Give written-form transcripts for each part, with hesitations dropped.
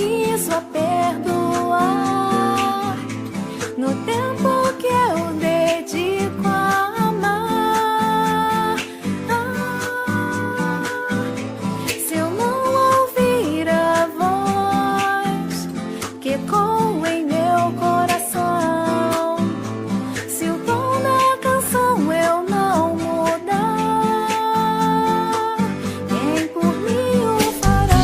compromisso a perdoar, no tempo que eu dedico a amar. Se eu não ouvir a voz que ecoa em meu coração, se o tom da canção eu não mudar, quem por mim o fará?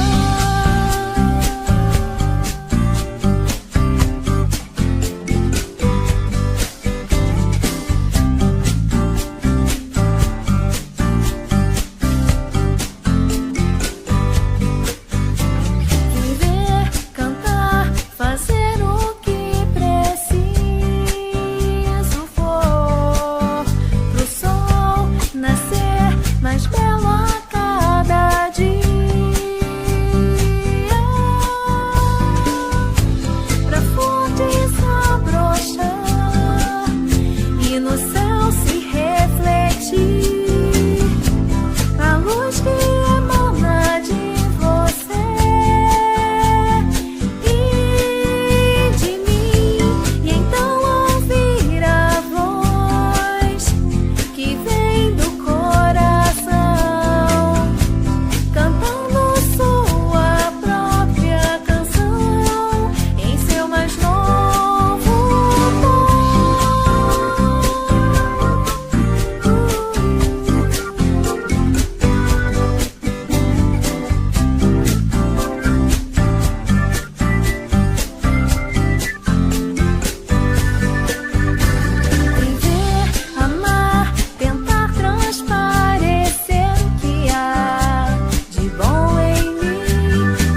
Viver, cantar, fazer o que preciso for, pro sol nascer mais belo a cada dia, pra fontes abrochar e no céu se refletir a luz que emana de você e de mim, e então ouvir a voz que vem do coração, cantando sua própria canção em seu mais novo tom. Viver, amar, tentar transparecer o que há de bom em mim.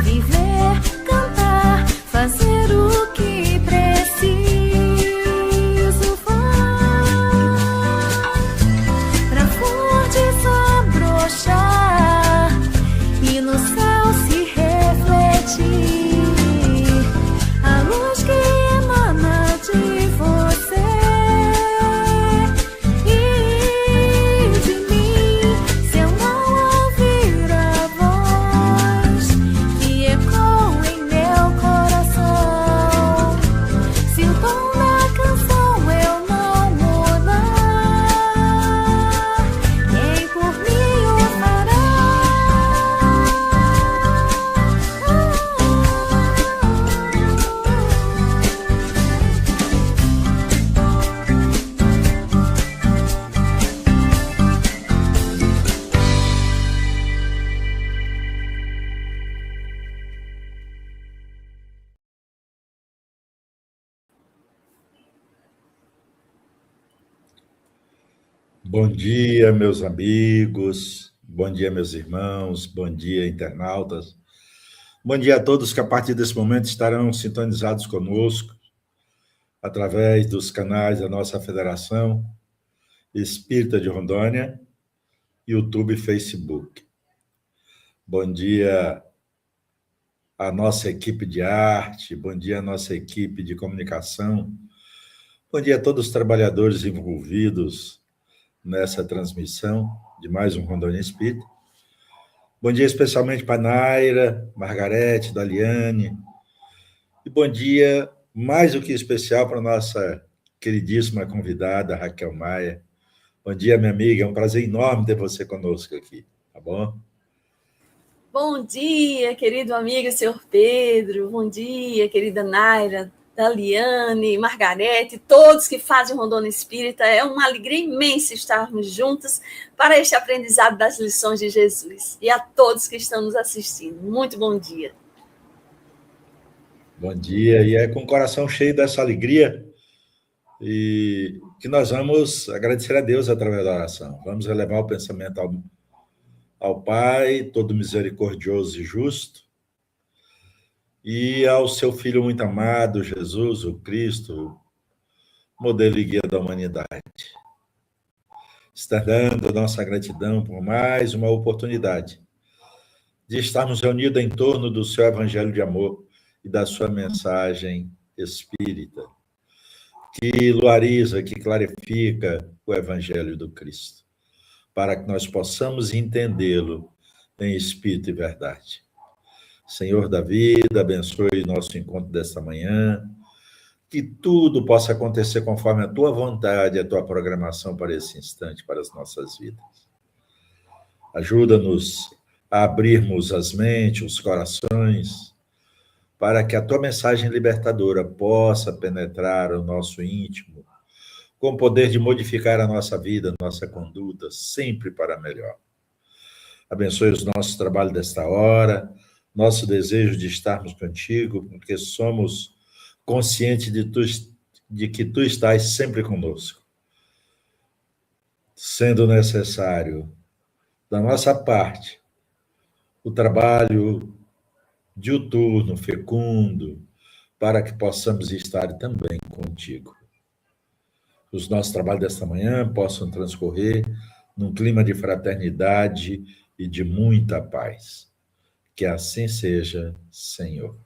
Viver, cantar, fazer o que preciso pra fontes abrochar e no céu se refletir a luz que emana de você e de mim. Se eu não ouvir a voz que ecoa em meu coração, se o tom da canção eu não mudar, quem por mim o fará? Bom dia, meus amigos, bom dia, meus irmãos, bom dia, internautas. Bom dia a todos que, a partir desse momento, estarão sintonizados conosco através dos canais da nossa Federação Espírita de Rondônia, YouTube e Facebook. Bom dia à nossa equipe de arte, bom dia à nossa equipe de comunicação, bom dia a todos os trabalhadores envolvidos nessa transmissão de mais um Rondônia Espírita. Bom dia especialmente para a Naira, Margarete, Daliane. E bom dia, mais do que especial, para a nossa queridíssima convidada, Raquel Maia. Bom dia, minha amiga. É um prazer enorme ter você conosco aqui, tá bom? Bom dia, querido amigo, senhor Pedro. Bom dia, querida Naira, Daliane, Margarete, todos que fazem Rondônia Espírita. É uma alegria imensa estarmos juntos para este aprendizado das lições de Jesus. E a todos que estão nos assistindo, muito bom dia. Bom dia, e é com o coração cheio dessa alegria e que nós vamos agradecer a Deus através da oração. Vamos elevar o pensamento ao Pai, todo misericordioso e justo, e ao seu Filho muito amado, Jesus, o Cristo, modelo e guia da humanidade. Está dando nossa gratidão por mais uma oportunidade de estarmos reunidos em torno do seu evangelho de amor e da sua mensagem espírita, que luariza, que clarifica o evangelho do Cristo, para que nós possamos entendê-lo em espírito e verdade. Senhor da vida, abençoe nosso encontro desta manhã, que tudo possa acontecer conforme a tua vontade, a tua programação para esse instante, para as nossas vidas. Ajuda-nos a abrirmos as mentes, os corações, para que a tua mensagem libertadora possa penetrar o nosso íntimo, com o poder de modificar a nossa vida, nossa conduta, sempre para melhor. Abençoe os nossos trabalhos desta hora, nosso desejo de estarmos contigo, porque somos conscientes de que tu estás sempre conosco. Sendo necessário, da nossa parte, o trabalho diuturno, fecundo, para que possamos estar também contigo. Os nossos trabalhos desta manhã possam transcorrer num clima de fraternidade e de muita paz. Que assim seja, Senhor.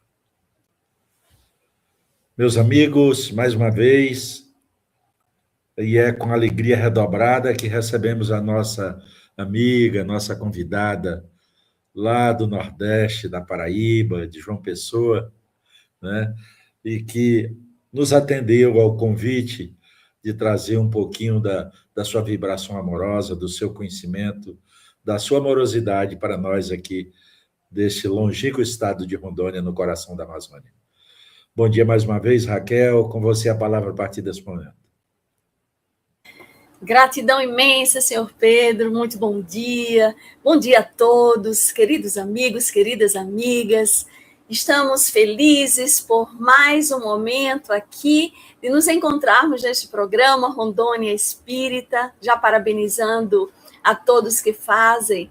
Meus amigos, mais uma vez, e é com alegria redobrada que recebemos a nossa amiga, nossa convidada, lá do Nordeste, da Paraíba, de João Pessoa, né? E que nos atendeu ao convite de trazer um pouquinho da sua vibração amorosa, do seu conhecimento, da sua amorosidade para nós aqui, deste longínquo estado de Rondônia, no coração da Amazônia. Bom dia mais uma vez, Raquel, com você a palavra a partir desse momento. Gratidão imensa, senhor Pedro, muito bom dia. Bom dia a todos, queridos amigos, queridas amigas. Estamos felizes por mais um momento aqui de nos encontrarmos neste programa Rondônia Espírita, já parabenizando a todos que fazem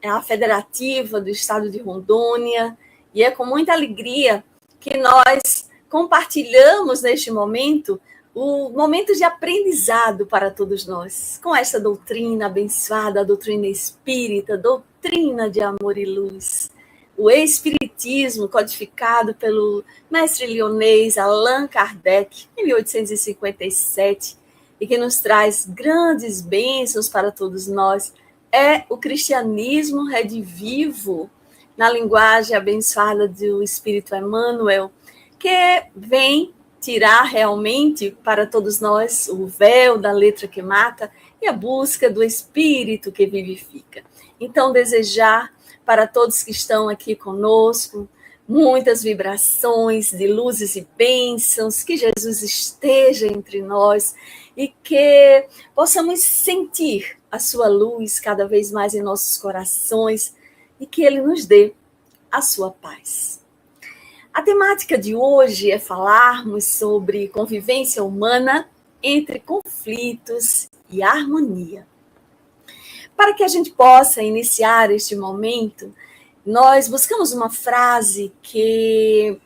a Federativa do Estado de Rondônia. E é com muita alegria que nós compartilhamos neste momento o momento de aprendizado para todos nós, com essa doutrina abençoada, a doutrina espírita, doutrina de amor e luz. O espiritismo codificado pelo mestre lionês Allan Kardec, em 1857, e que nos traz grandes bênçãos para todos nós, é o cristianismo redivivo, na linguagem abençoada do Espírito Emmanuel, que vem tirar realmente para todos nós o véu da letra que mata e a busca do Espírito que vivifica. Então, desejar para todos que estão aqui conosco muitas vibrações de luzes e bênçãos, que Jesus esteja entre nós e que possamos sentir a sua luz cada vez mais em nossos corações e que Ele nos dê a sua paz. A temática de hoje é falarmos sobre convivência humana entre conflitos e harmonia. Para que a gente possa iniciar este momento, nós buscamos uma frase que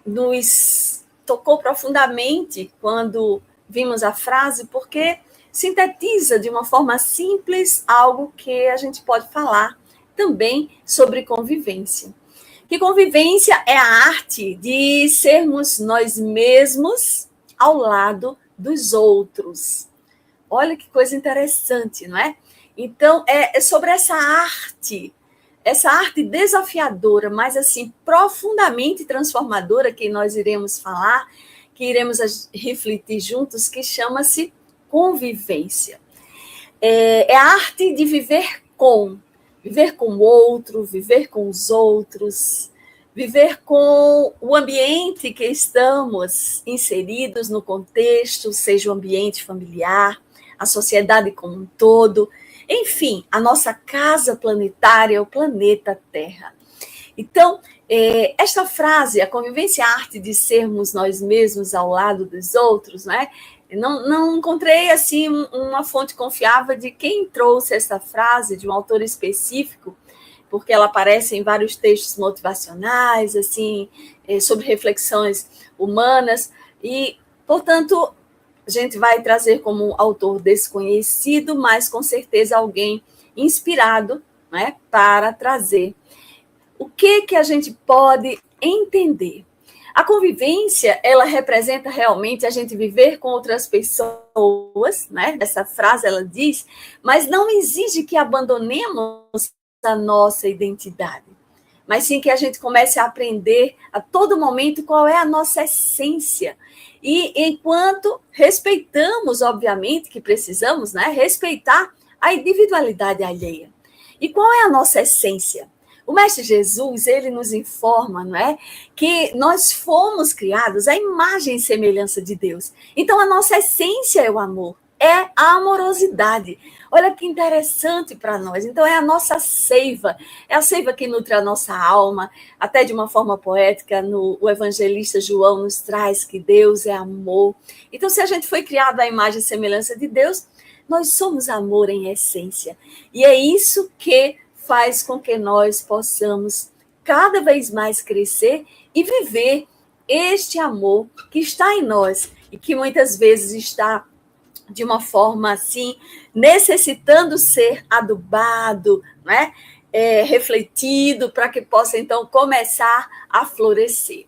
nos tocou profundamente quando vimos a frase, porque sintetiza de uma forma simples algo que a gente pode falar também sobre convivência. Que convivência é a arte de sermos nós mesmos ao lado dos outros. Olha que coisa interessante, não é? Então, é sobre essa arte desafiadora, mas assim, profundamente transformadora, que nós iremos falar, que iremos refletir juntos, que chama-se convivência. É a arte de viver com o outro, viver com os outros, viver com o ambiente que estamos inseridos no contexto, seja o ambiente familiar, a sociedade como um todo, enfim, a nossa casa planetária, o planeta Terra. Então, esta frase, a convivência é a arte de sermos nós mesmos ao lado dos outros, né? Não encontrei assim uma fonte confiável de quem trouxe essa frase, de um autor específico, porque ela aparece em vários textos motivacionais, assim, sobre reflexões humanas, e, portanto, a gente vai trazer como autor desconhecido, mas com certeza alguém inspirado, né, para trazer. O que a gente pode entender? A convivência, ela representa realmente a gente viver com outras pessoas, né? Essa frase, ela diz, mas não exige que abandonemos a nossa identidade. mas sim que a gente comece a aprender a todo momento qual é a nossa essência. E enquanto respeitamos, obviamente, que precisamos, né, respeitar a individualidade alheia. E qual é a nossa essência? O Mestre Jesus, ele nos informa, não é, que nós fomos criados à imagem e semelhança de Deus. Então, a nossa essência é o amor, é a amorosidade. Olha que interessante para nós. Então, é a nossa seiva, é a seiva que nutre a nossa alma. Até de uma forma poética, o evangelista João nos traz que Deus é amor. Então, se a gente foi criado à imagem e semelhança de Deus, nós somos amor em essência. E é isso que faz com que nós possamos cada vez mais crescer e viver este amor que está em nós e que muitas vezes está de uma forma assim, necessitando ser adubado, né? Refletido, para que possa então começar a florescer.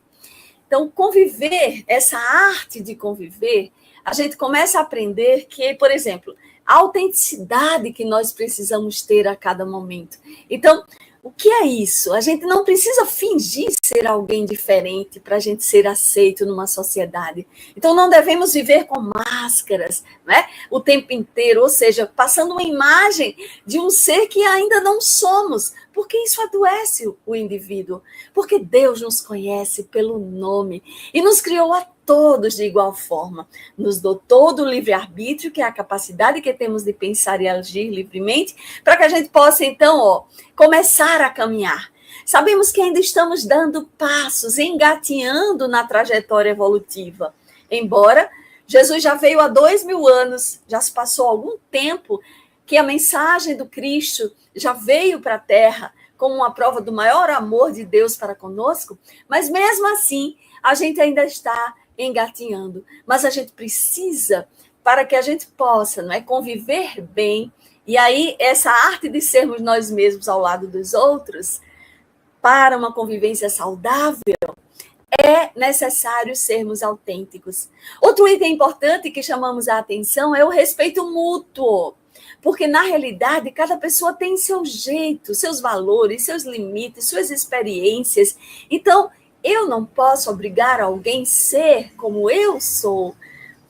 Então, conviver, essa arte de conviver, a gente começa a aprender que, por exemplo, a autenticidade que nós precisamos ter a cada momento. Então, o que é isso? A gente não precisa fingir ser alguém diferente para a gente ser aceito numa sociedade. Então, não devemos viver com máscaras, né, o tempo inteiro, ou seja, passando uma imagem de um ser que ainda não somos, porque isso adoece o indivíduo. Porque Deus nos conhece pelo nome e nos criou a todos de igual forma. Nos dotou do livre-arbítrio, que é a capacidade que temos de pensar e agir livremente, para que a gente possa, então, começar a caminhar. Sabemos que ainda estamos dando passos, engatinhando na trajetória evolutiva. Embora Jesus já veio há 2000 anos, já se passou algum tempo que a mensagem do Cristo já veio para a Terra como uma prova do maior amor de Deus para conosco, mas mesmo assim a gente ainda está engatinhando. Mas a gente precisa, para que a gente possa, não é, conviver bem, e aí essa arte de sermos nós mesmos ao lado dos outros, para uma convivência saudável, é necessário sermos autênticos. Outro item importante que chamamos a atenção é o respeito mútuo. Porque, na realidade, cada pessoa tem seu jeito, seus valores, seus limites, suas experiências. Então, eu não posso obrigar alguém a ser como eu sou,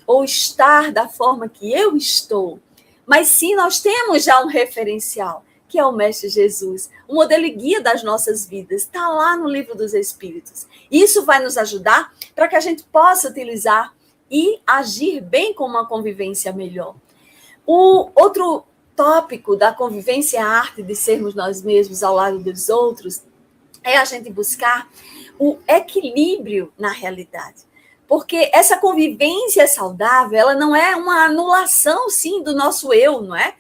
ou estar da forma que eu estou. Mas sim, nós temos já um referencial, que é o Mestre Jesus, o modelo e guia das nossas vidas. Está lá no Livro dos Espíritos. Isso vai nos ajudar para que a gente possa utilizar e agir bem com uma convivência melhor. O outro tópico da convivência, a arte de sermos nós mesmos ao lado dos outros, é a gente buscar o equilíbrio na realidade. Porque essa convivência saudável, ela não é uma anulação, sim, do nosso eu, não é?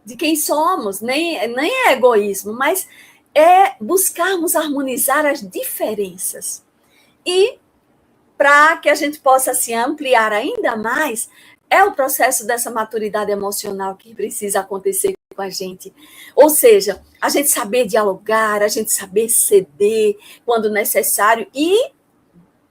De quem somos, nem é egoísmo, mas é buscarmos harmonizar as diferenças. E para que a gente possa assim, ampliar ainda mais, é o processo dessa maturidade emocional que precisa acontecer com a gente. Ou seja, a gente saber dialogar, a gente saber ceder quando necessário e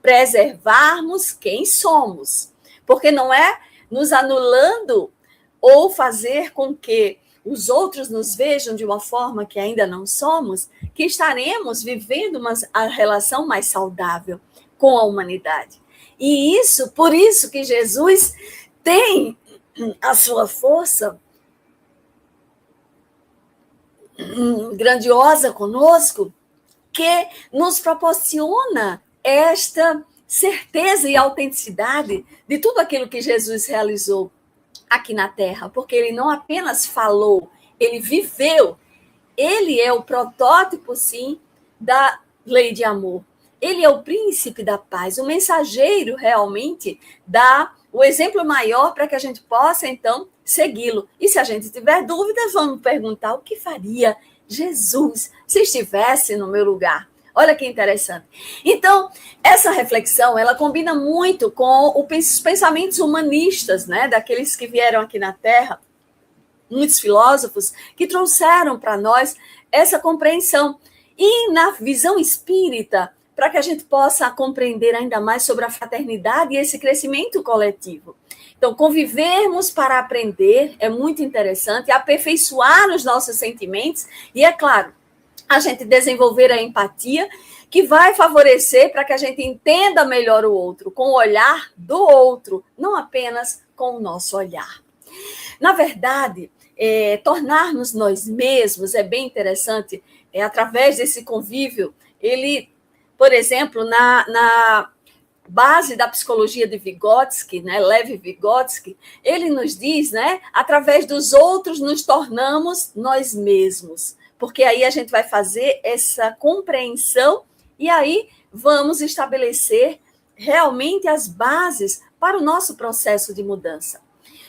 preservarmos quem somos. Porque não é nos anulando ou fazer com que os outros nos vejam de uma forma que ainda não somos, que estaremos vivendo uma relação mais saudável com a humanidade. E isso, por isso que Jesus tem a sua força grandiosa conosco, que nos proporciona esta certeza e autenticidade de tudo aquilo que Jesus realizou aqui na Terra, porque ele não apenas falou, ele viveu. Ele é o protótipo, sim, da lei de amor. Ele é o príncipe da paz, o mensageiro realmente o exemplo maior para que a gente possa, então, segui-lo. E se a gente tiver dúvidas, vamos perguntar o que faria Jesus se estivesse no meu lugar. Olha que interessante. Então, essa reflexão, ela combina muito com os pensamentos humanistas, né, daqueles que vieram aqui na Terra, muitos filósofos que trouxeram para nós essa compreensão. E na visão espírita, para que a gente possa compreender ainda mais sobre a fraternidade e esse crescimento coletivo. Então, convivermos para aprender é muito interessante, aperfeiçoar os nossos sentimentos e, é claro, a gente desenvolver a empatia, que vai favorecer para que a gente entenda melhor o outro, com o olhar do outro, não apenas com o nosso olhar. Na verdade, tornar-nos nós mesmos é bem interessante, através desse convívio. Ele, por exemplo, na base da psicologia de Vygotsky, né, Lev Vygotsky, ele nos diz, né, através dos outros nos tornamos nós mesmos, porque aí a gente vai fazer essa compreensão e aí vamos estabelecer realmente as bases para o nosso processo de mudança.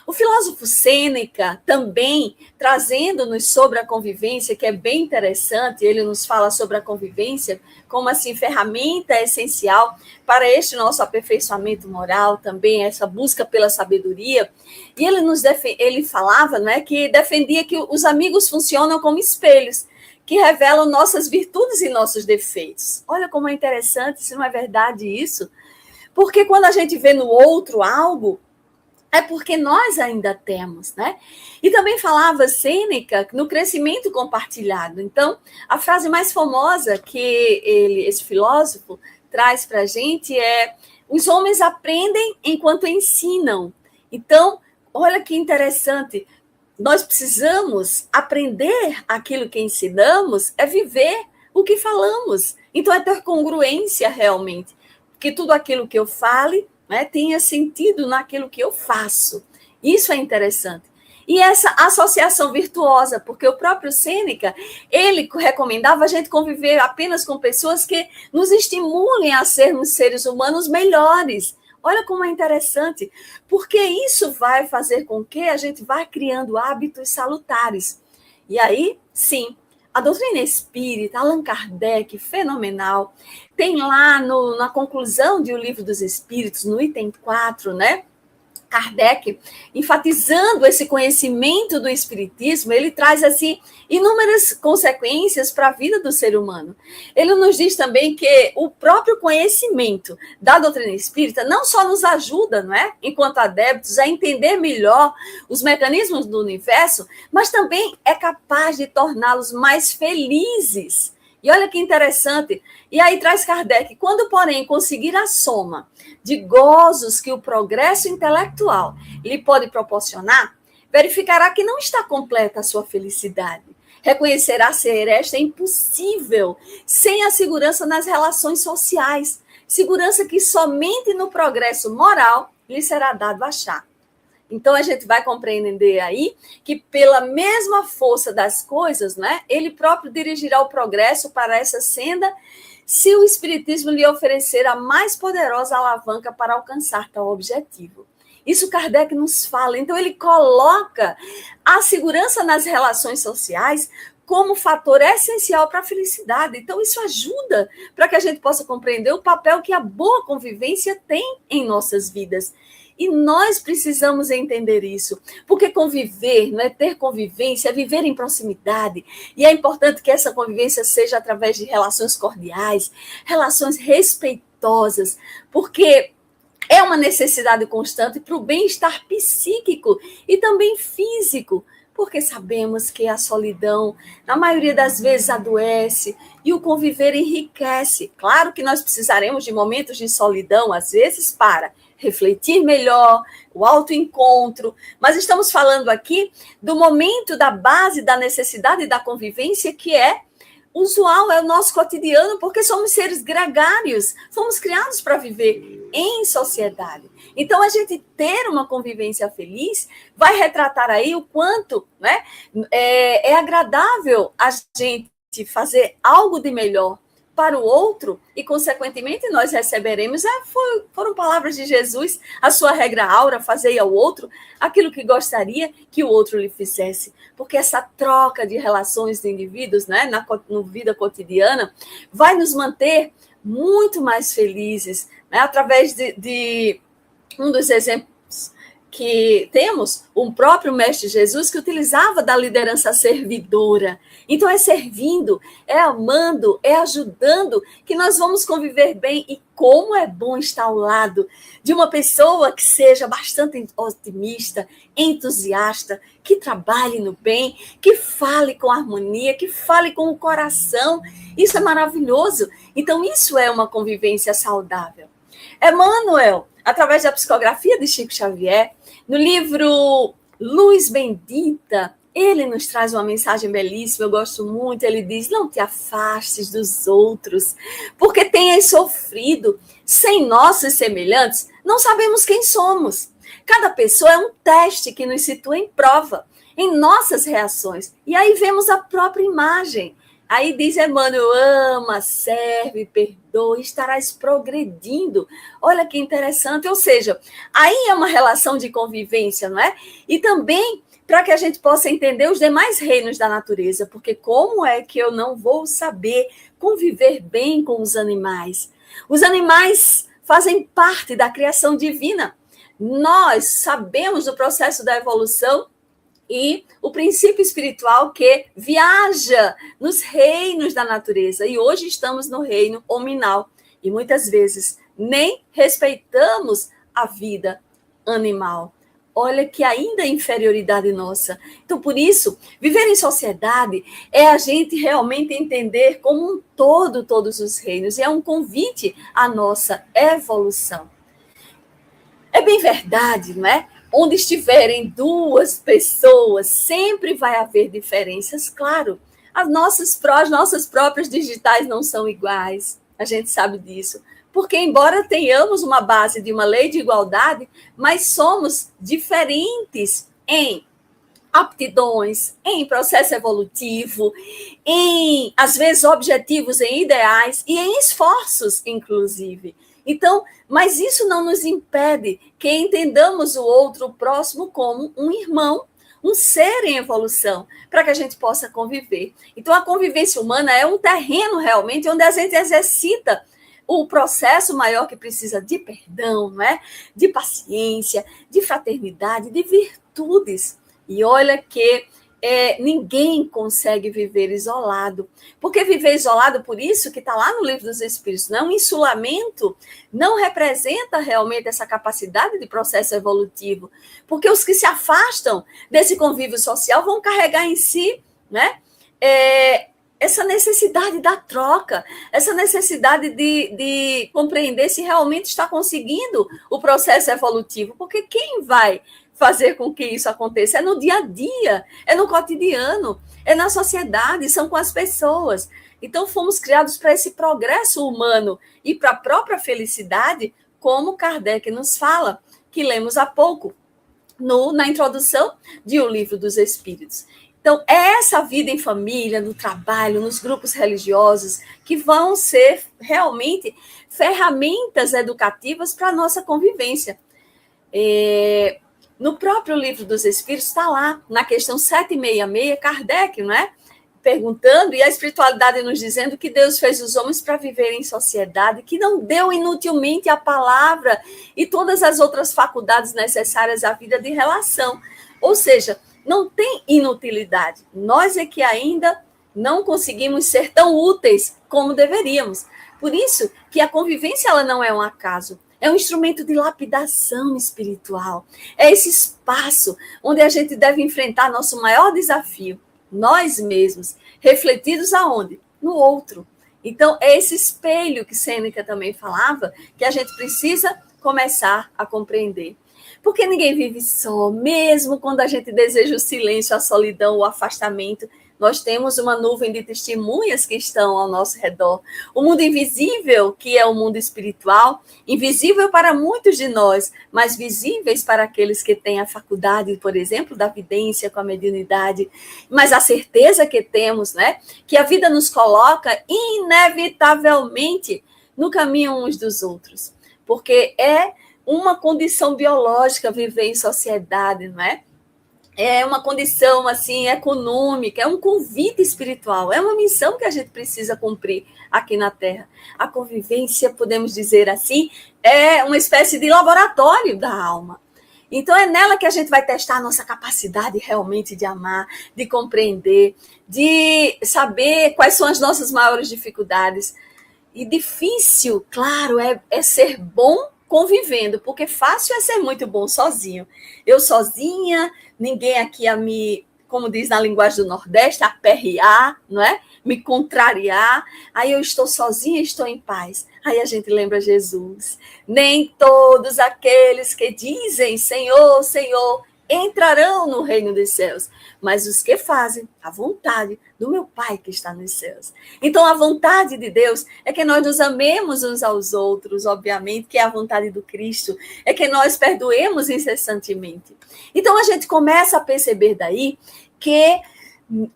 O filósofo Sêneca também, trazendo-nos sobre a convivência, que é bem interessante, ele nos fala sobre a convivência como assim ferramenta essencial para este nosso aperfeiçoamento moral, também essa busca pela sabedoria. E ele falava, né, que defendia que os amigos funcionam como espelhos, que revelam nossas virtudes e nossos defeitos. Olha como é interessante, se não é verdade isso? Porque quando a gente vê no outro algo, é porque nós ainda temos, né? E também falava Sêneca no crescimento compartilhado. Então, a frase mais famosa que esse filósofo traz para a gente é: os homens aprendem enquanto ensinam. Então, olha que interessante, nós precisamos aprender aquilo que ensinamos, é viver o que falamos. Então, é ter congruência realmente, que tudo aquilo que eu fale, né, tenha sentido naquilo que eu faço. Isso é interessante. E essa associação virtuosa, porque o próprio Sêneca, ele recomendava a gente conviver apenas com pessoas que nos estimulem a sermos seres humanos melhores. Olha como é interessante, porque isso vai fazer com que a gente vá criando hábitos salutares. E aí, sim, a doutrina espírita, Allan Kardec, fenomenal, tem lá na conclusão de O Livro dos Espíritos, no item 4, né? Kardec, enfatizando esse conhecimento do espiritismo, ele traz assim inúmeras consequências para a vida do ser humano. Ele nos diz também que o próprio conhecimento da doutrina espírita não só nos ajuda, não é, enquanto adeptos, a entender melhor os mecanismos do universo, mas também é capaz de torná-los mais felizes. E olha que interessante. E aí traz Kardec: quando, porém, conseguir a soma de gozos que o progresso intelectual lhe pode proporcionar, verificará que não está completa a sua felicidade. Reconhecerá ser esta impossível sem a segurança nas relações sociais, segurança que somente no progresso moral lhe será dado achar. Então, a gente vai compreender aí que, pela mesma força das coisas, né, ele próprio dirigirá o progresso para essa senda, se o Espiritismo lhe oferecer a mais poderosa alavanca para alcançar tal objetivo. Isso Kardec nos fala. Então, ele coloca a segurança nas relações sociais como fator essencial para a felicidade. Então, isso ajuda para que a gente possa compreender o papel que a boa convivência tem em nossas vidas. E nós precisamos entender isso, porque conviver, não é ter convivência, é viver em proximidade. E é importante que essa convivência seja através de relações cordiais, relações respeitosas, porque é uma necessidade constante para o bem-estar psíquico e também físico, porque sabemos que a solidão, na maioria das vezes, adoece e o conviver enriquece. Claro que nós precisaremos de momentos de solidão, às vezes, para refletir melhor, o autoencontro, mas estamos falando aqui do momento da base da necessidade da convivência, que é usual, é o nosso cotidiano, porque somos seres gregários, fomos criados para viver em sociedade. Então, a gente ter uma convivência feliz vai retratar aí o quanto, né, é agradável a gente fazer algo de melhor para o outro e, consequentemente, nós receberemos, foram palavras de Jesus, a sua regra áurea: fazei ao outro aquilo que gostaria que o outro lhe fizesse. Porque essa troca de relações de indivíduos, né, na vida cotidiana, vai nos manter muito mais felizes, né, através de um dos exemplos que temos um próprio Mestre Jesus que utilizava da liderança servidora. Então, é servindo, é amando, é ajudando que nós vamos conviver bem. E como é bom estar ao lado de uma pessoa que seja bastante otimista, entusiasta, que trabalhe no bem, que fale com harmonia, que fale com o coração. Isso é maravilhoso. Então, isso é uma convivência saudável. Emmanuel, através da psicografia de Chico Xavier, no livro Luz Bendita, ele nos traz uma mensagem belíssima, eu gosto muito. Ele diz: não te afastes dos outros, porque tenhas sofrido. Sem nossos semelhantes, não sabemos quem somos. Cada pessoa é um teste que nos situa em prova, em nossas reações. E aí vemos a própria imagem. Aí diz Emmanuel: ama, serve, perdoa, estarás progredindo. Olha que interessante. Ou seja, aí é uma relação de convivência, não é? E também para que a gente possa entender os demais reinos da natureza, porque como é que eu não vou saber conviver bem com os animais? Os animais fazem parte da criação divina. Nós sabemos do processo da evolução e o princípio espiritual que viaja nos reinos da natureza. E hoje estamos no reino hominal. E muitas vezes nem respeitamos a vida animal. Olha que ainda é inferioridade nossa. Então, por isso, viver em sociedade é a gente realmente entender como um todo todos os reinos. E é um convite à nossa evolução. É bem verdade, não é? Onde estiverem duas pessoas, sempre vai haver diferenças, claro. As nossas próprias digitais não são iguais, a gente sabe disso. Porque, embora tenhamos uma base de uma lei de igualdade, mas somos diferentes em aptidões, em processo evolutivo, em, às vezes, objetivos, em ideais e em esforços, inclusive. Então, mas isso não nos impede que entendamos o outro, o próximo, como um irmão, um ser em evolução, para que a gente possa conviver. Então, a convivência humana é um terreno, realmente, onde a gente exercita o processo maior que precisa de perdão, não é? De paciência, de fraternidade, de virtudes. E olha que ninguém consegue viver isolado. Porque viver isolado, por isso que está lá no Livro dos Espíritos, não, um insulamento não representa realmente essa capacidade de processo evolutivo. Porque os que se afastam desse convívio social vão carregar em si, né? Essa necessidade da troca, essa necessidade de compreender se realmente está conseguindo o processo evolutivo. Porque quem vai fazer com que isso aconteça? É no dia a dia, é no cotidiano, é na sociedade, são com as pessoas. Então, fomos criados para esse progresso humano e para a própria felicidade, como Kardec nos fala, que lemos há pouco, na introdução de O Livro dos Espíritos. Então, é essa vida em família, no trabalho, nos grupos religiosos, que vão ser realmente ferramentas educativas para a nossa convivência. No próprio Livro dos Espíritos, está lá, na questão 766, Kardec, não é? Perguntando, e a espiritualidade nos dizendo que Deus fez os homens para viver em sociedade, que não deu inutilmente a palavra e todas as outras faculdades necessárias à vida de relação. Ou seja, não tem inutilidade. Nós é que ainda não conseguimos ser tão úteis como deveríamos. Por isso que a convivência ela não é um acaso. É um instrumento de lapidação espiritual. É esse espaço onde a gente deve enfrentar nosso maior desafio, nós mesmos, refletidos aonde? No outro. Então, é esse espelho que Sêneca também falava, que a gente precisa começar a compreender. Porque ninguém vive só, mesmo quando a gente deseja o silêncio, a solidão, o afastamento. Nós temos uma nuvem de testemunhas que estão ao nosso redor. O mundo invisível, que é o mundo espiritual, invisível para muitos de nós, mas visíveis para aqueles que têm a faculdade, por exemplo, da vidência com a mediunidade. Mas a certeza que temos, né, que a vida nos coloca inevitavelmente no caminho uns dos outros. Porque é uma condição biológica viver em sociedade, não é? É uma condição assim econômica, é um convite espiritual, é uma missão que a gente precisa cumprir aqui na Terra. A convivência, podemos dizer assim, é uma espécie de laboratório da alma. Então é nela que a gente vai testar a nossa capacidade realmente de amar, de compreender, de saber quais são as nossas maiores dificuldades. E difícil, claro, é ser bom convivendo, porque fácil é ser muito bom sozinho. Eu sozinha, ninguém aqui a me, como diz na linguagem do Nordeste, aperrear, não é? Me contrariar. Aí eu estou sozinha, estou em paz. Aí a gente lembra Jesus. Nem todos aqueles que dizem Senhor, Senhor, entrarão no reino dos céus, mas os que fazem a vontade do meu Pai que está nos céus. Então, a vontade de Deus é que nós nos amemos uns aos outros, obviamente, que é a vontade do Cristo, é que nós perdoemos incessantemente. Então, a gente começa a perceber daí que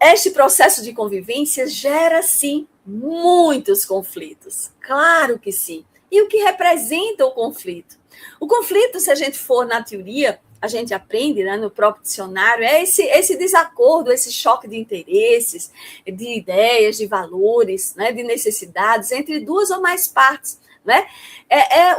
este processo de convivência gera, sim, muitos conflitos. Claro que sim. E o que representa o conflito? O conflito, se a gente for na teoria, a gente aprende, né, no próprio dicionário, é esse desacordo, esse choque de interesses, de ideias, de valores, né, de necessidades entre duas ou mais partes. Né?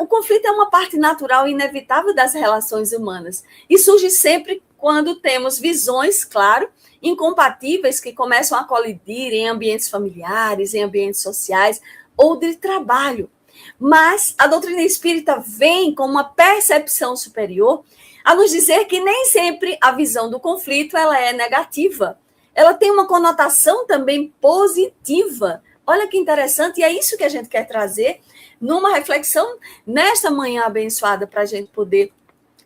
O conflito é uma parte natural e inevitável das relações humanas e surge sempre quando temos visões, claro, incompatíveis que começam a colidir em ambientes familiares, em ambientes sociais ou de trabalho. Mas a doutrina espírita vem com uma percepção superior a nos dizer que nem sempre a visão do conflito ela é negativa. Ela tem uma conotação também positiva. Olha que interessante, e é isso que a gente quer trazer numa reflexão nesta manhã abençoada para a gente poder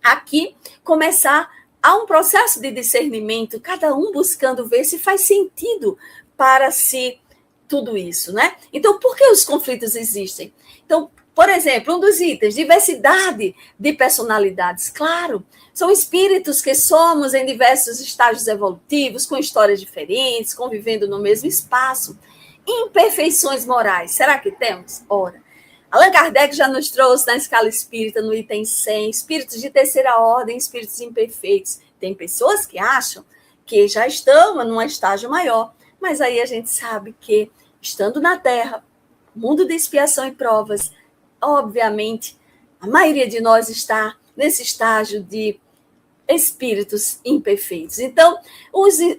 aqui começar a um processo de discernimento, cada um buscando ver se faz sentido para si tudo isso, né? Então, por que os conflitos existem? Então, por exemplo, um dos itens, diversidade de personalidades. Claro, são espíritos que somos em diversos estágios evolutivos, com histórias diferentes, convivendo no mesmo espaço. Imperfeições morais, será que temos? Ora, Allan Kardec já nos trouxe na escala espírita, no item 100, espíritos de terceira ordem, espíritos imperfeitos. Tem pessoas que acham que já estão num estágio maior, mas aí a gente sabe que, estando na Terra, mundo de expiação e provas, obviamente, a maioria de nós está nesse estágio de espíritos imperfeitos. Então,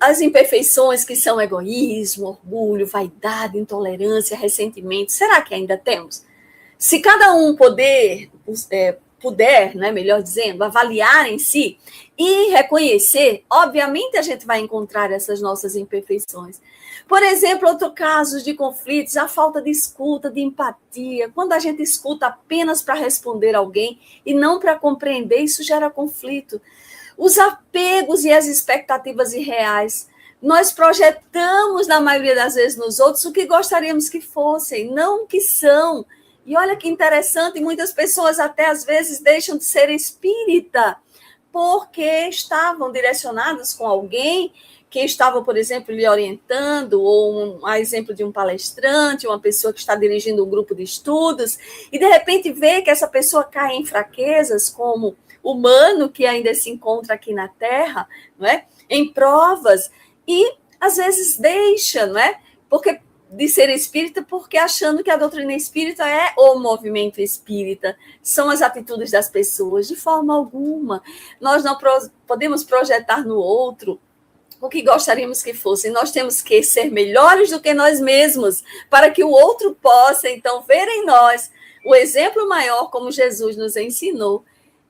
as imperfeições que são egoísmo, orgulho, vaidade, intolerância, ressentimento, será que ainda temos? Se cada um puder, né, melhor dizendo, avaliar em si e reconhecer, obviamente a gente vai encontrar essas nossas imperfeições. Por exemplo, outro caso de conflitos, a falta de escuta, de empatia. Quando a gente escuta apenas para responder alguém e não para compreender, isso gera conflito. Os apegos e as expectativas irreais. Nós projetamos, na maioria das vezes, nos outros o que gostaríamos que fossem, não o que são. E olha que interessante, muitas pessoas até às vezes deixam de ser espírita porque estavam direcionadas com alguém que estava, por exemplo, lhe orientando, ou a exemplo de um palestrante, uma pessoa que está dirigindo um grupo de estudos, e de repente vê que essa pessoa cai em fraquezas como humano que ainda se encontra aqui na Terra, não é? Em provas, e às vezes deixa, não é? Porque de ser espírita, porque achando que a doutrina espírita é o movimento espírita, são as atitudes das pessoas, de forma alguma. Nós não podemos projetar no outro o que gostaríamos que fosse. Nós temos que ser melhores do que nós mesmos, para que o outro possa, então, ver em nós o exemplo maior, como Jesus nos ensinou,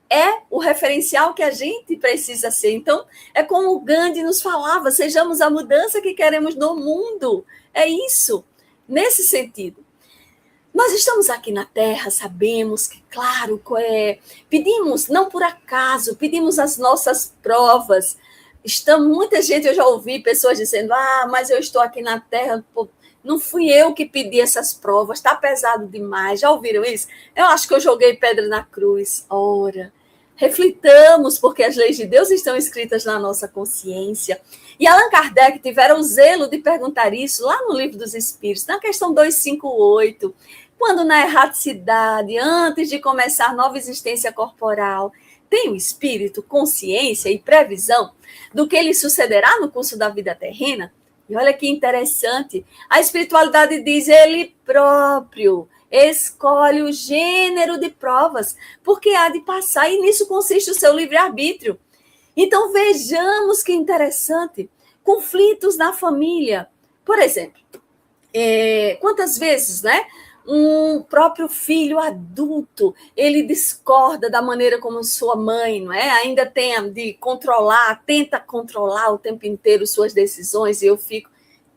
é o referencial que a gente precisa ser. Então, é como o Gandhi nos falava, sejamos a mudança que queremos no mundo. É isso, nesse sentido. Nós estamos aqui na Terra, sabemos que, claro, pedimos, não por acaso, pedimos as nossas provas. Muita gente, eu já ouvi pessoas dizendo, mas eu estou aqui na Terra, não fui eu que pedi essas provas, está pesado demais. Já ouviram isso? Eu acho que eu joguei pedra na cruz. Ora, reflitamos, porque as leis de Deus estão escritas na nossa consciência. E Allan Kardec tiveram o zelo de perguntar isso lá no Livro dos Espíritos, na questão 258, quando na erraticidade, antes de começar nova existência corporal, tem o espírito consciência e previsão do que lhe sucederá no curso da vida terrena? E olha que interessante, a espiritualidade diz, ele próprio escolhe o gênero de provas, porque há de passar, e nisso consiste o seu livre-arbítrio. Então, vejamos que interessante. Conflitos na família. Por exemplo, quantas vezes, né? Um próprio filho adulto, ele discorda da maneira como sua mãe, não é? Ainda tem de controlar, tenta controlar o tempo inteiro suas decisões, e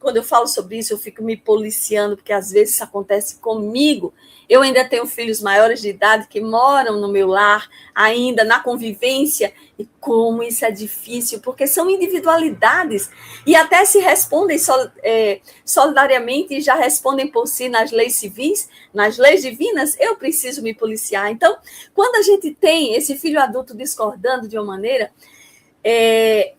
quando eu falo sobre isso, eu fico me policiando, porque às vezes isso acontece comigo. Eu ainda tenho filhos maiores de idade que moram no meu lar, ainda na convivência, e como isso é difícil, porque são individualidades, e até se respondem solidariamente e já respondem por si nas leis civis, nas leis divinas. Eu preciso me policiar. Então, quando a gente tem esse filho adulto discordando de uma maneira,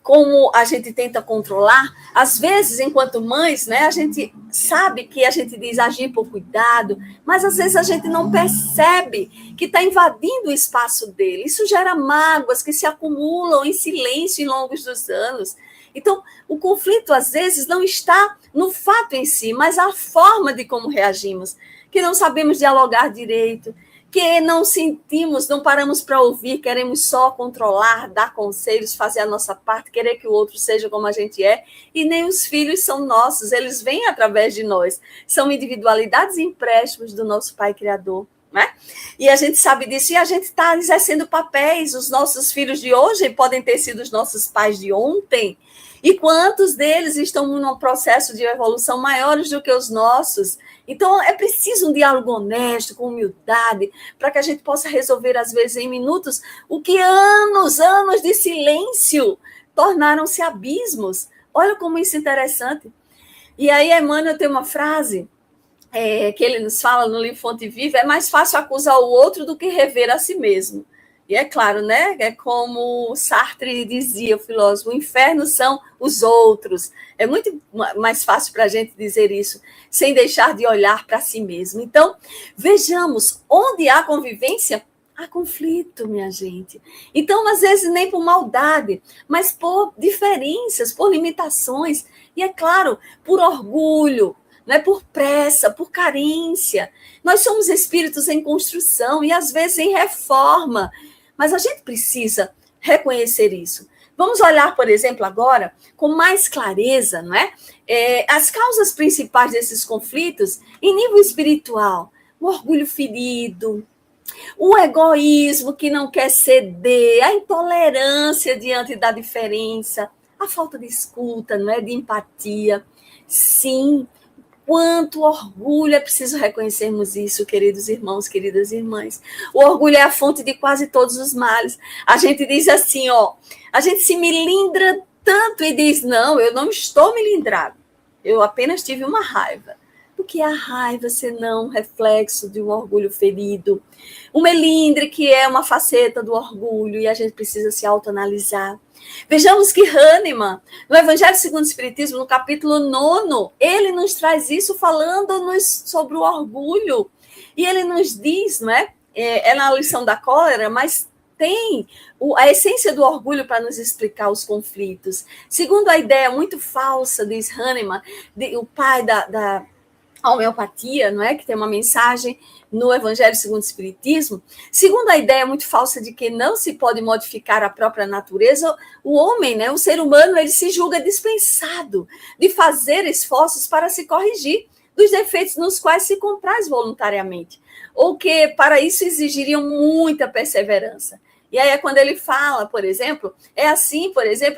como a gente tenta controlar, às vezes, enquanto mães, né, a gente sabe que a gente diz agir por cuidado, mas às vezes a gente não percebe que está invadindo o espaço dele. Isso gera mágoas que se acumulam em silêncio ao longo dos anos. Então, o conflito, às vezes, não está no fato em si, mas a forma de como reagimos, que não sabemos dialogar direito, que não sentimos, não paramos para ouvir, queremos só controlar, dar conselhos, fazer a nossa parte, querer que o outro seja como a gente é, e nem os filhos são nossos, eles vêm através de nós, são individualidades e empréstimos do nosso Pai Criador, né? E a gente sabe disso, e a gente está exercendo papéis, os nossos filhos de hoje podem ter sido os nossos pais de ontem, e quantos deles estão num processo de evolução maiores do que os nossos? Então, é preciso um diálogo honesto, com humildade, para que a gente possa resolver, às vezes, em minutos, o que anos de silêncio tornaram-se abismos. Olha como isso é interessante. E aí, Emmanuel tem uma frase que ele nos fala no livro Fonte Viva: é mais fácil acusar o outro do que rever a si mesmo. E é claro, né? É como Sartre dizia, o filósofo: o inferno são os outros. É muito mais fácil para a gente dizer isso, sem deixar de olhar para si mesmo. Então, vejamos, onde há convivência, há conflito, minha gente. Então, às vezes, nem por maldade, mas por diferenças, por limitações. E, é claro, por orgulho, né? Por pressa, por carência. Nós somos espíritos em construção e, às vezes, em reforma. Mas a gente precisa reconhecer isso. Vamos olhar, por exemplo, agora, com mais clareza, não é? As causas principais desses conflitos em nível espiritual. O orgulho ferido, o egoísmo que não quer ceder, a intolerância diante da diferença, a falta de escuta, não é? De empatia. Sim, quanto orgulho, é preciso reconhecermos isso, queridos irmãos, queridas irmãs. O orgulho é a fonte de quase todos os males. A gente diz assim, a gente se melindra tanto e diz: não, eu não estou melindrado, eu apenas tive uma raiva. O que é a raiva senão um reflexo de um orgulho ferido? O melindre, que é uma faceta do orgulho, e a gente precisa se autoanalisar. Vejamos que Hahnemann, no Evangelho segundo o Espiritismo, no capítulo 9, ele nos traz isso, falando-nos sobre o orgulho. E ele nos diz, não é? É na lição da cólera, mas tem a essência do orgulho para nos explicar os conflitos. Segundo a ideia muito falsa, diz Hahnemann, o pai da homeopatia, não é? Que tem uma mensagem no Evangelho segundo o Espiritismo, segundo a ideia muito falsa de que não se pode modificar a própria natureza, o homem, né, o ser humano, ele se julga dispensado de fazer esforços para se corrigir dos defeitos nos quais se compraz voluntariamente, ou que para isso exigiriam muita perseverança. E aí é quando ele fala, por exemplo,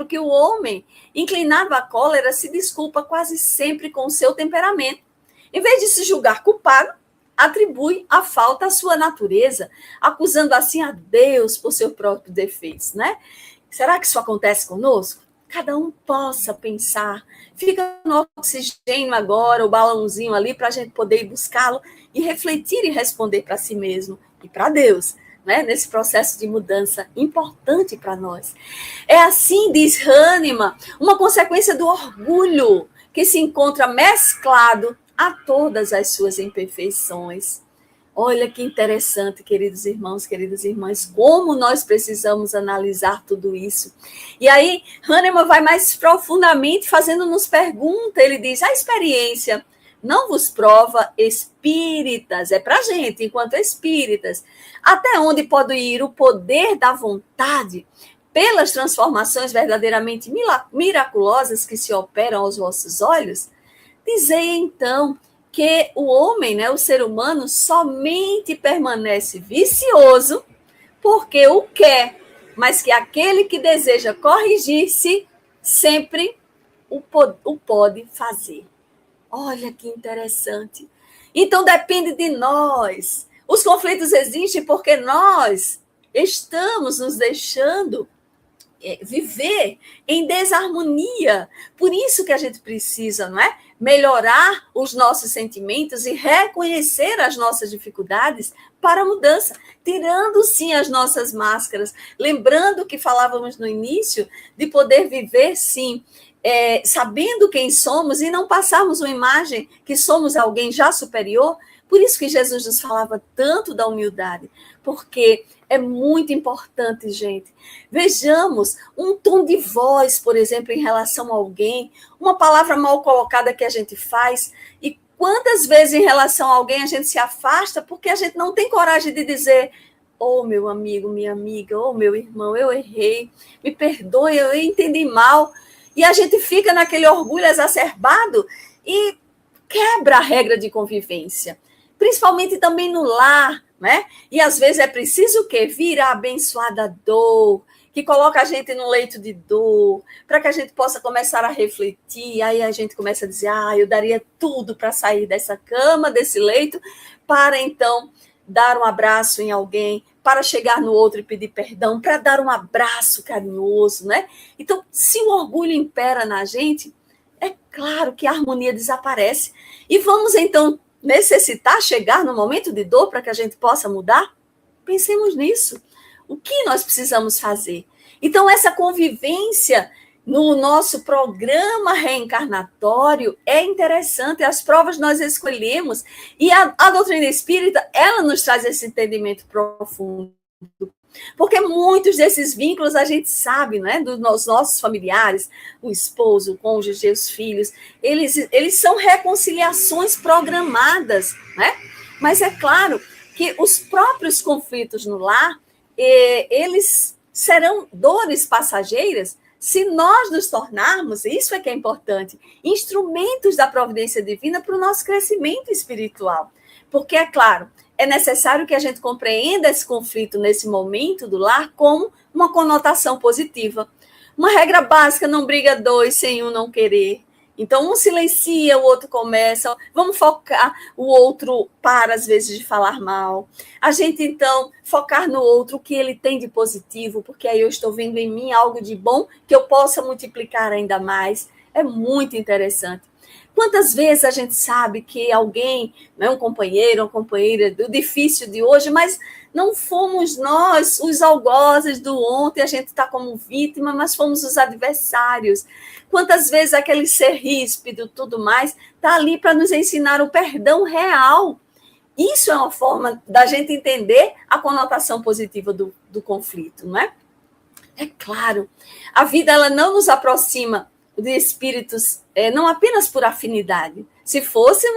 que o homem, inclinado à cólera, se desculpa quase sempre com o seu temperamento. Em vez de se julgar culpado, atribui a falta à sua natureza, acusando assim a Deus por seus próprios defeitos, né? Será que isso acontece conosco? Cada um possa pensar. Fica no oxigênio agora, o balãozinho ali, para a gente poder ir buscá-lo e refletir e responder para si mesmo e para Deus, né? Nesse processo de mudança importante para nós. É assim, diz Hahnemann, uma consequência do orgulho que se encontra mesclado a todas as suas imperfeições. Olha que interessante, queridos irmãos, queridas irmãs, como nós precisamos analisar tudo isso. E aí, Hahnemann vai mais profundamente fazendo-nos pergunta. Ele diz: a experiência não vos prova, espíritas, é para a gente, enquanto espíritas, até onde pode ir o poder da vontade pelas transformações verdadeiramente miraculosas que se operam aos vossos olhos? Dizei então que o homem, né, o ser humano, somente permanece vicioso porque o quer, mas que aquele que deseja corrigir-se sempre o pode fazer. Olha que interessante. Então depende de nós. Os conflitos existem porque nós estamos nos deixando viver em desarmonia. Por isso que a gente precisa, não é? Melhorar os nossos sentimentos e reconhecer as nossas dificuldades para a mudança, tirando sim as nossas máscaras, lembrando que falávamos no início de poder viver sim, sabendo quem somos e não passarmos uma imagem que somos alguém já superior. Por isso que Jesus nos falava tanto da humildade, porque é muito importante, gente. Vejamos um tom de voz, por exemplo, em relação a alguém, uma palavra mal colocada que a gente faz, e quantas vezes em relação a alguém a gente se afasta porque a gente não tem coragem de dizer: oh, meu amigo, minha amiga, oh, meu irmão, eu errei, me perdoe, eu entendi mal. E a gente fica naquele orgulho exacerbado e quebra a regra de convivência, principalmente também no lar, né? E às vezes é preciso o quê? Vir a abençoada dor, que coloca a gente no leito de dor, para que a gente possa começar a refletir. Aí a gente começa a dizer: eu daria tudo para sair dessa cama, desse leito, para então dar um abraço em alguém, para chegar no outro e pedir perdão, para dar um abraço carinhoso, né? Então, se o orgulho impera na gente, é claro que a harmonia desaparece. E vamos então necessitar chegar no momento de dor para que a gente possa mudar? Pensemos nisso. O que nós precisamos fazer? Então, essa convivência no nosso programa reencarnatório é interessante. As provas nós escolhemos e a doutrina espírita, ela nos traz esse entendimento profundo. Porque muitos desses vínculos a gente sabe, né, dos nossos familiares, o esposo, o cônjuge, os filhos, eles são reconciliações programadas, né? Mas é claro que os próprios conflitos no lar, eles serão dores passageiras se nós nos tornarmos, isso é que é importante, instrumentos da providência divina para o nosso crescimento espiritual. Porque, é claro, é necessário que a gente compreenda esse conflito nesse momento do lar como uma conotação positiva. Uma regra básica: não briga dois sem um não querer. Então, um silencia, o outro começa. Vamos focar, o outro para, às vezes, de falar mal. A gente, então, focar no outro, o que ele tem de positivo, porque aí eu estou vendo em mim algo de bom que eu possa multiplicar ainda mais. É muito interessante. Quantas vezes a gente sabe que alguém, né, um companheiro, uma companheira do difícil de hoje, mas não fomos nós os algozes do ontem, a gente está como vítima, mas fomos os adversários. Quantas vezes aquele ser ríspido, tudo mais, está ali para nos ensinar o perdão real. Isso é uma forma da gente entender a conotação positiva do conflito, não é? É claro, a vida ela não nos aproxima de espíritos, não apenas por afinidade. Se fosse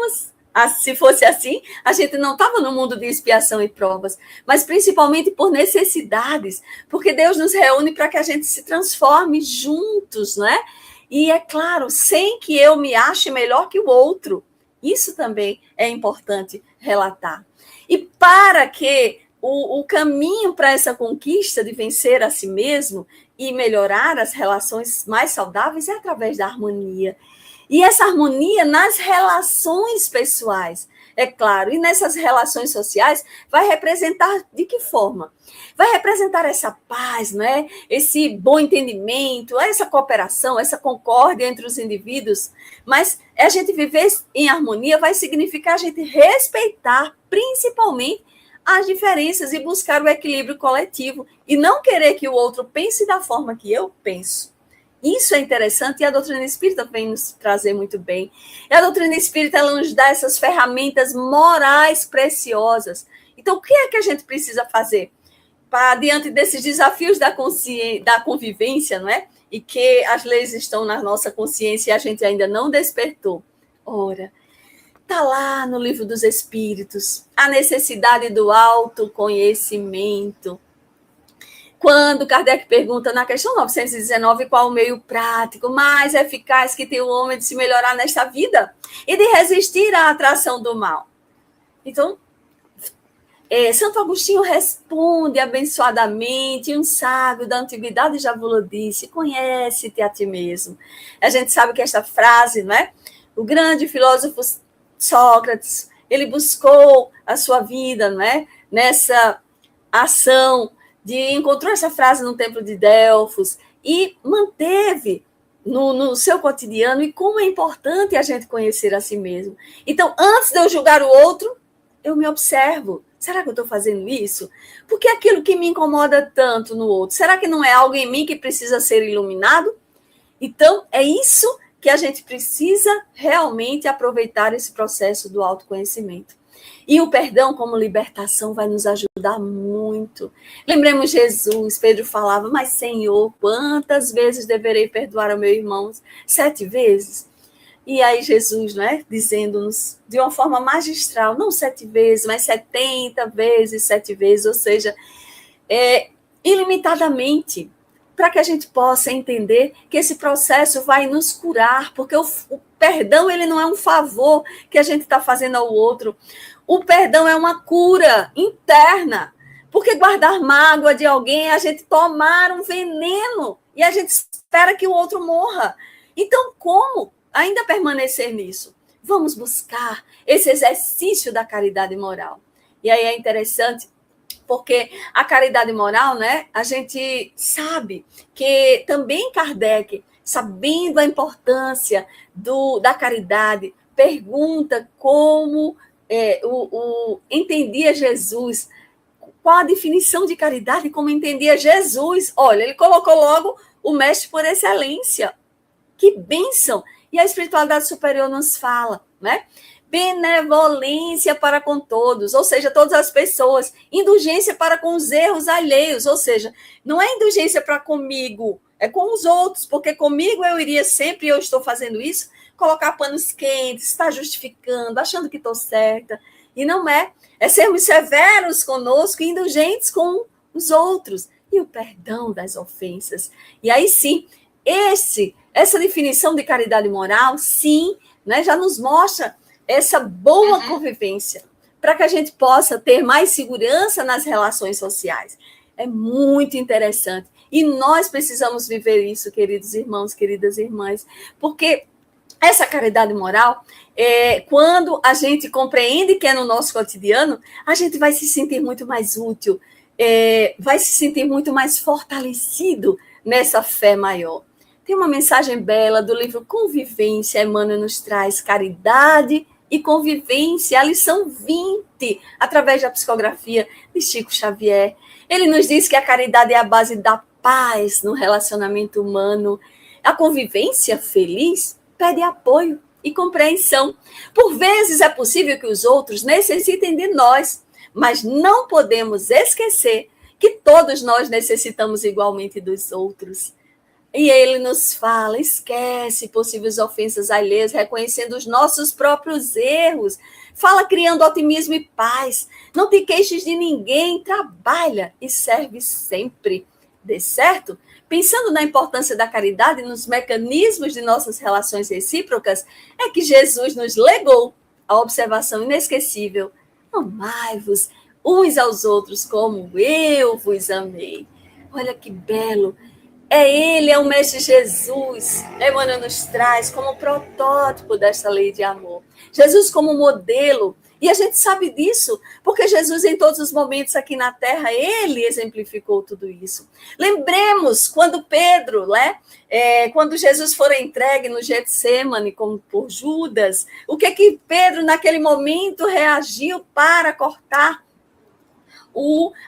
assim, a gente não estava no mundo de expiação e provas, mas principalmente por necessidades, porque Deus nos reúne para que a gente se transforme juntos, não é? E é claro, sem que eu me ache melhor que o outro. Isso também é importante relatar. E para que o caminho para essa conquista de vencer a si mesmo e melhorar as relações mais saudáveis é através da harmonia. E essa harmonia nas relações pessoais, é claro, e nessas relações sociais vai representar de que forma? Vai representar essa paz, né? Esse bom entendimento, essa cooperação, essa concórdia entre os indivíduos. Mas a gente viver em harmonia vai significar a gente respeitar principalmente as diferenças e buscar o equilíbrio coletivo e não querer que o outro pense da forma que eu penso. Isso é interessante e a doutrina espírita vem nos trazer muito bem. E a doutrina espírita ela nos dá essas ferramentas morais preciosas. Então, o que é que a gente precisa fazer para, diante desses desafios da convivência, não é? E que as leis estão na nossa consciência e a gente ainda não despertou? Ora, está lá no Livro dos Espíritos, a necessidade do autoconhecimento. Quando Kardec pergunta na questão 919 qual o meio prático mais eficaz que tem o homem de se melhorar nesta vida e de resistir à atração do mal. Então, Santo Agostinho responde abençoadamente, um sábio da antiguidade já vos disse, conhece-te a ti mesmo. A gente sabe que esta frase, não é? O grande filósofo Sócrates, ele buscou a sua vida, não é? Nessa ação encontrou essa frase no templo de Delfos e manteve no seu cotidiano, e como é importante a gente conhecer a si mesmo. Então, antes de eu julgar o outro, eu me observo. Será que eu estou fazendo isso? Porque aquilo que me incomoda tanto no outro, será que não é algo em mim que precisa ser iluminado? Então, é isso que a gente precisa realmente aproveitar esse processo do autoconhecimento. E o perdão como libertação vai nos ajudar muito. Lembremos Jesus, Pedro falava, mas Senhor, quantas vezes deverei perdoar ao meu irmão? 7 vezes? E aí Jesus, né, dizendo-nos de uma forma magistral, não 7 vezes, mas 70 vezes, 7 vezes, ou seja, ilimitadamente, para que a gente possa entender que esse processo vai nos curar, porque o perdão ele não é um favor que a gente está fazendo ao outro. O perdão é uma cura interna, porque guardar mágoa de alguém é a gente tomar um veneno e a gente espera que o outro morra. Então, como ainda permanecer nisso? Vamos buscar esse exercício da caridade moral. E aí é interessante, porque a caridade moral, né, a gente sabe que também Kardec, sabendo a importância da caridade, pergunta como entendia Jesus, qual a definição de caridade, como entendia Jesus. Olha, ele colocou logo o mestre por excelência. Que bênção! E a espiritualidade superior nos fala, né? Benevolência para com todos, ou seja, todas as pessoas. Indulgência para com os erros alheios, ou seja, não é indulgência para comigo, é com os outros, porque comigo eu iria sempre, e eu estou fazendo isso, colocar panos quentes, estar justificando, achando que estou certa. E não é. É sermos severos conosco e indulgentes com os outros. E o perdão das ofensas. E aí sim, essa definição de caridade moral, sim, né, já nos mostra essa boa convivência, para que a gente possa ter mais segurança nas relações sociais. É muito interessante. E nós precisamos viver isso, queridos irmãos, queridas irmãs, porque essa caridade moral, quando a gente compreende que é no nosso cotidiano, a gente vai se sentir muito mais útil, vai se sentir muito mais fortalecido nessa fé maior. Tem uma mensagem bela do livro Convivência, Emmanuel nos traz caridade e convivência, a lição 20, através da psicografia de Chico Xavier. Ele nos diz que a caridade é a base da paz no relacionamento humano. A convivência feliz pede apoio e compreensão. Por vezes é possível que os outros necessitem de nós, mas não podemos esquecer que todos nós necessitamos igualmente dos outros. E ele nos fala, esquece possíveis ofensas alheias, reconhecendo os nossos próprios erros. Fala criando otimismo e paz. Não te queixes de ninguém, trabalha e serve sempre. De certo? Pensando na importância da caridade e nos mecanismos de nossas relações recíprocas, é que Jesus nos legou a observação inesquecível. Amai-vos uns aos outros como eu vos amei. Olha que belo. Ele, é o Mestre Jesus. Emmanuel nos traz como protótipo dessa lei de amor. Jesus como modelo. E a gente sabe disso, porque Jesus, em todos os momentos aqui na Terra, ele exemplificou tudo isso. Lembremos quando Pedro, né, quando Jesus foi entregue no Getsemane por Judas, o que Pedro, naquele momento, reagiu para cortar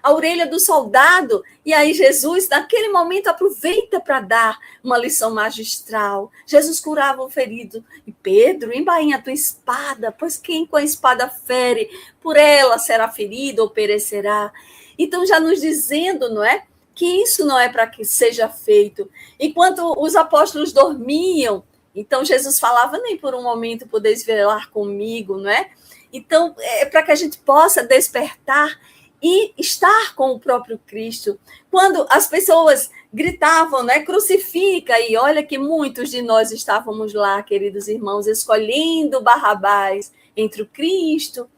a orelha do soldado, e aí Jesus, naquele momento, aproveita para dar uma lição magistral. Jesus curava o ferido, e Pedro, embainha a tua espada, pois quem com a espada fere, por ela será ferido ou perecerá. Então, já nos dizendo, não é, que isso não é para que seja feito. Enquanto os apóstolos dormiam, Então, Jesus falava, nem por um momento podeis velar comigo, não é? Então, é para que a gente possa despertar e estar com o próprio Cristo. Quando as pessoas gritavam, né, crucifica, e olha que muitos de nós estávamos lá, queridos irmãos, escolhendo Barrabás entre o Cristo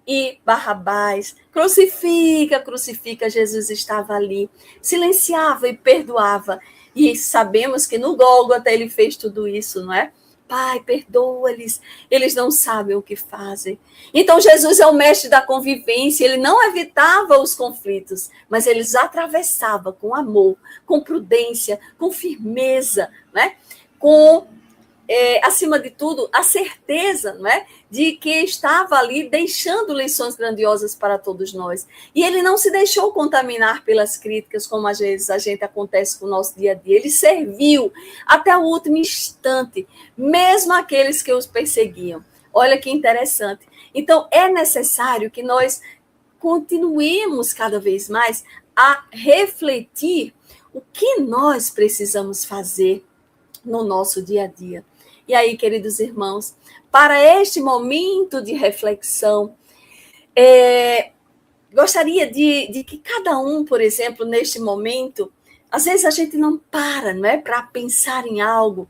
e Barrabás. Crucifica, crucifica, Jesus estava ali, silenciava e perdoava. E sabemos que no Gólgota ele fez tudo isso, não é? Pai, perdoa-lhes, eles não sabem o que fazem. Então, Jesus é o mestre da convivência, ele não evitava os conflitos, mas ele os atravessava com amor, com prudência, com firmeza, né? Com, acima de tudo, a certeza, não é? De que estava ali deixando lições grandiosas para todos nós. E ele não se deixou contaminar pelas críticas, como às vezes a gente acontece com o nosso dia a dia. Ele serviu até o último instante, mesmo aqueles que os perseguiam. Olha que interessante. Então, é necessário que nós continuemos cada vez mais a refletir o que nós precisamos fazer no nosso dia a dia. E aí, queridos irmãos, para este momento de reflexão, gostaria de que cada um, por exemplo, neste momento, às vezes a gente não para, não é, para pensar em algo.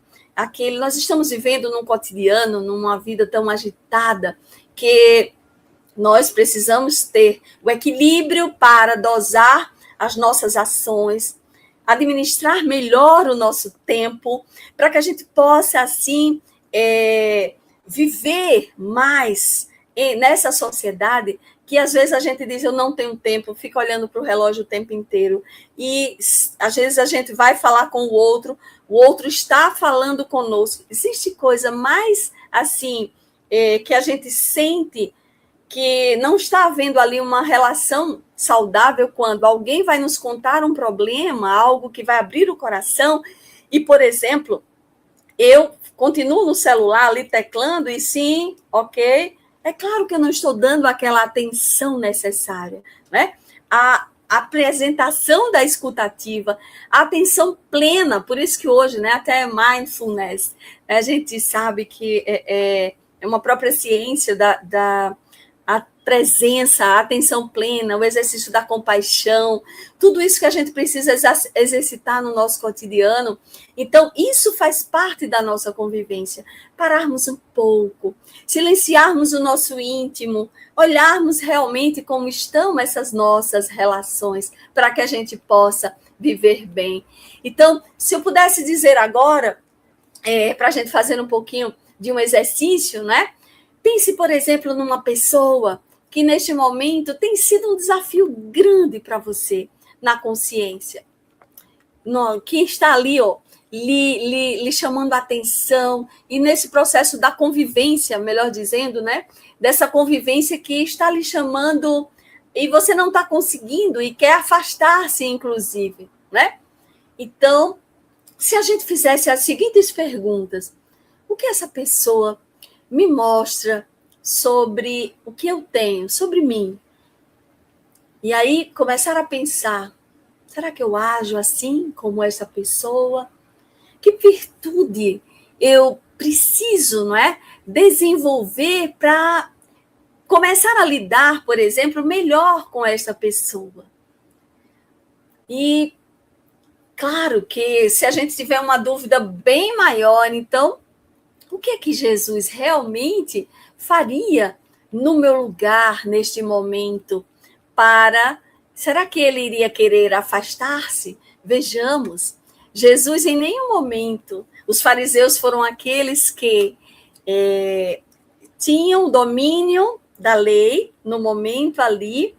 Nós estamos vivendo num cotidiano, numa vida tão agitada, que nós precisamos ter o equilíbrio para dosar as nossas ações, administrar melhor o nosso tempo, para que a gente possa, assim, viver mais nessa sociedade que, às vezes, a gente diz, eu não tenho tempo, fica olhando para o relógio o tempo inteiro. E, às vezes, a gente vai falar com o outro está falando conosco. Existe coisa mais, assim, que a gente sente que não está havendo ali uma relação saudável quando alguém vai nos contar um problema, algo que vai abrir o coração, e, por exemplo, eu continuo no celular ali teclando, e sim, ok, é claro que eu não estou dando aquela atenção necessária, né? A apresentação da escutativa, a atenção plena, por isso que hoje, né, até mindfulness, a gente sabe que é uma própria ciência da presença, a atenção plena, o exercício da compaixão, tudo isso que a gente precisa exercitar no nosso cotidiano. Então, isso faz parte da nossa convivência. Pararmos um pouco, silenciarmos o nosso íntimo, olharmos realmente como estão essas nossas relações, para que a gente possa viver bem. Então, se eu pudesse dizer agora, para a gente fazer um pouquinho de um exercício, né? Pense, por exemplo, numa pessoa que neste momento tem sido um desafio grande para você na consciência. Que está ali, lhe chamando a atenção, e nesse processo da convivência, melhor dizendo, né? Dessa convivência que está lhe chamando e você não está conseguindo e quer afastar-se, inclusive, né? Então, se a gente fizesse as seguintes perguntas: o que essa pessoa me mostra sobre o que eu tenho, sobre mim? E aí começar a pensar, será que eu ajo assim como essa pessoa? Que virtude eu preciso, não é, desenvolver para começar a lidar, por exemplo, melhor com essa pessoa? E claro que se a gente tiver uma dúvida bem maior, então, o que é que Jesus realmente faria no meu lugar neste momento será que ele iria querer afastar-se? Vejamos, Jesus em nenhum momento, os fariseus foram aqueles que tinham domínio da lei no momento ali,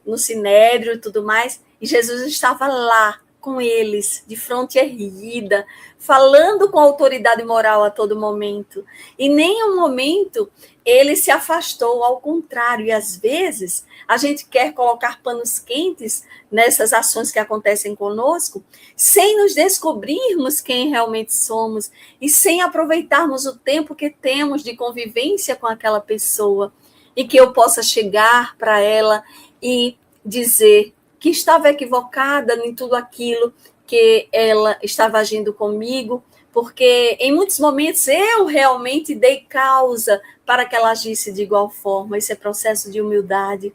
no sinédrio e tudo mais, e Jesus estava lá com eles, de fronte erguida, falando com autoridade moral a todo momento. E em nenhum momento ele se afastou, ao contrário. E às vezes a gente quer colocar panos quentes nessas ações que acontecem conosco, sem nos descobrirmos quem realmente somos e sem aproveitarmos o tempo que temos de convivência com aquela pessoa, e que eu possa chegar para ela e dizer que estava equivocada em tudo aquilo que ela estava agindo comigo, porque em muitos momentos eu realmente dei causa para que ela agisse de igual forma. Esse é processo de humildade.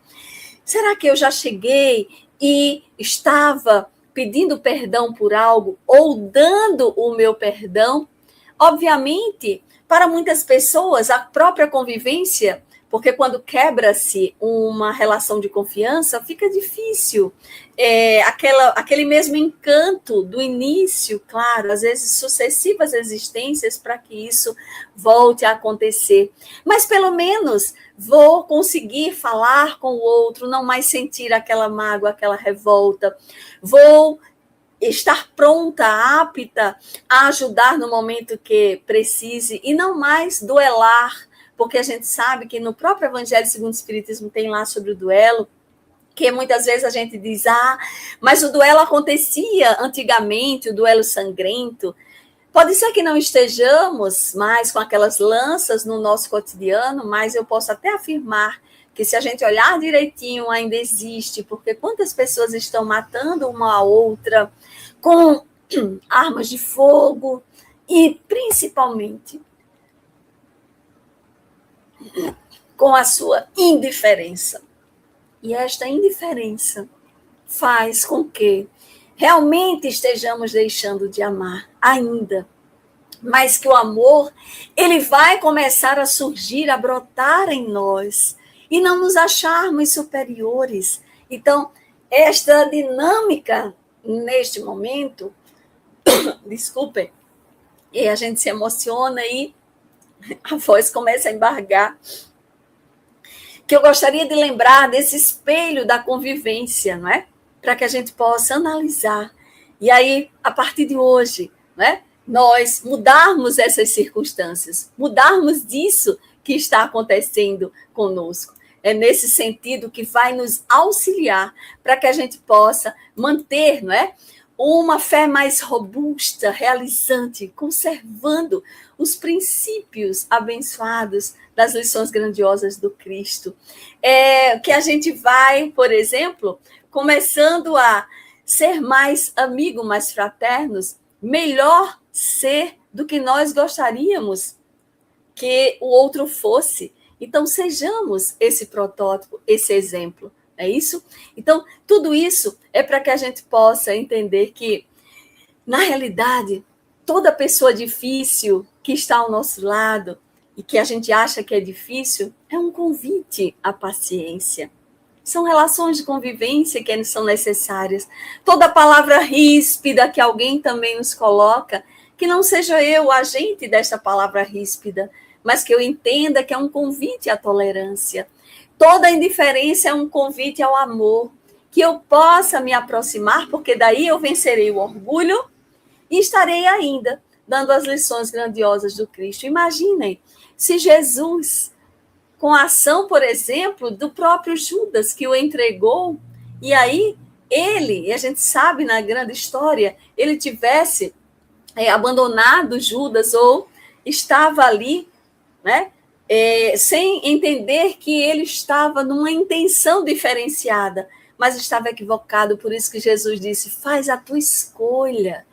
Será que eu já cheguei e estava pedindo perdão por algo ou dando o meu perdão? Obviamente, para muitas pessoas, a própria convivência, porque quando quebra-se uma relação de confiança, fica difícil. Aquele mesmo encanto do início, claro, às vezes sucessivas existências para que isso volte a acontecer. Mas pelo menos vou conseguir falar com o outro, não mais sentir aquela mágoa, aquela revolta. Vou estar pronta, apta a ajudar no momento que precise e não mais duelar, porque a gente sabe que no próprio Evangelho segundo o Espiritismo tem lá sobre o duelo, que muitas vezes a gente diz, mas o duelo acontecia antigamente, o duelo sangrento. Pode ser que não estejamos mais com aquelas lanças no nosso cotidiano, mas eu posso até afirmar que se a gente olhar direitinho ainda existe, porque quantas pessoas estão matando uma a outra com armas de fogo e principalmente com a sua indiferença. E esta indiferença faz com que realmente estejamos deixando de amar ainda. Mas que o amor, ele vai começar a surgir, a brotar em nós e não nos acharmos superiores. Então, esta dinâmica, neste momento, desculpem, e a gente se emociona e a voz começa a embargar, que eu gostaria de lembrar desse espelho da convivência, não é? Para que a gente possa analisar. E aí, a partir de hoje, não é? Nós mudarmos essas circunstâncias, mudarmos disso que está acontecendo conosco. É nesse sentido que vai nos auxiliar para que a gente possa manter, não é? Uma fé mais robusta, realizante, conservando os princípios abençoados das lições grandiosas do Cristo. Que a gente vai, por exemplo, começando a ser mais amigos, mais fraternos, melhor ser do que nós gostaríamos que o outro fosse. Então, sejamos esse protótipo, esse exemplo. É isso? Então, tudo isso é para que a gente possa entender que, na realidade, toda pessoa difícil que está ao nosso lado e que a gente acha que é difícil, é um convite à paciência. São relações de convivência que são necessárias. Toda palavra ríspida que alguém também nos coloca, que não seja eu o agente desta palavra ríspida, mas que eu entenda que é um convite à tolerância. Toda indiferença é um convite ao amor, que eu possa me aproximar, porque daí eu vencerei o orgulho e estarei ainda dando as lições grandiosas do Cristo. Imaginem, se Jesus, com a ação, por exemplo, do próprio Judas, que o entregou, e aí ele, e a gente sabe na grande história, ele tivesse abandonado Judas ou estava ali, né? Sem entender que ele estava numa intenção diferenciada, mas estava equivocado, por isso que Jesus disse, faz a tua escolha.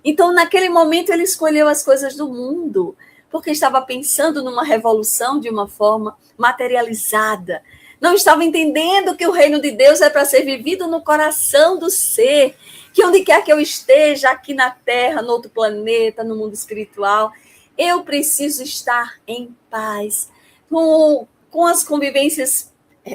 Então, naquele momento, ele escolheu as coisas do mundo, porque estava pensando numa revolução de uma forma materializada. Não estava entendendo que o reino de Deus é para ser vivido no coração do ser, que onde quer que eu esteja, aqui na Terra, no outro planeta, no mundo espiritual, eu preciso estar em paz, com as convivências,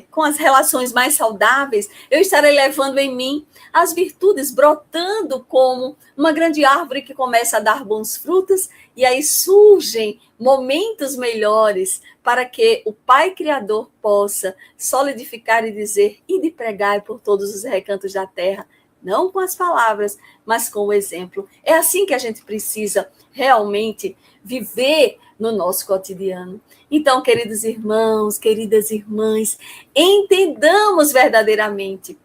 com as relações mais saudáveis, eu estarei levando em mim as virtudes, brotando como uma grande árvore que começa a dar bons frutos, e aí surgem momentos melhores para que o Pai Criador possa solidificar e dizer, ide pregai por todos os recantos da terra, não com as palavras, mas com o exemplo. É assim que a gente precisa realmente viver no nosso cotidiano. Então, queridos irmãos, queridas irmãs, entendamos verdadeiramente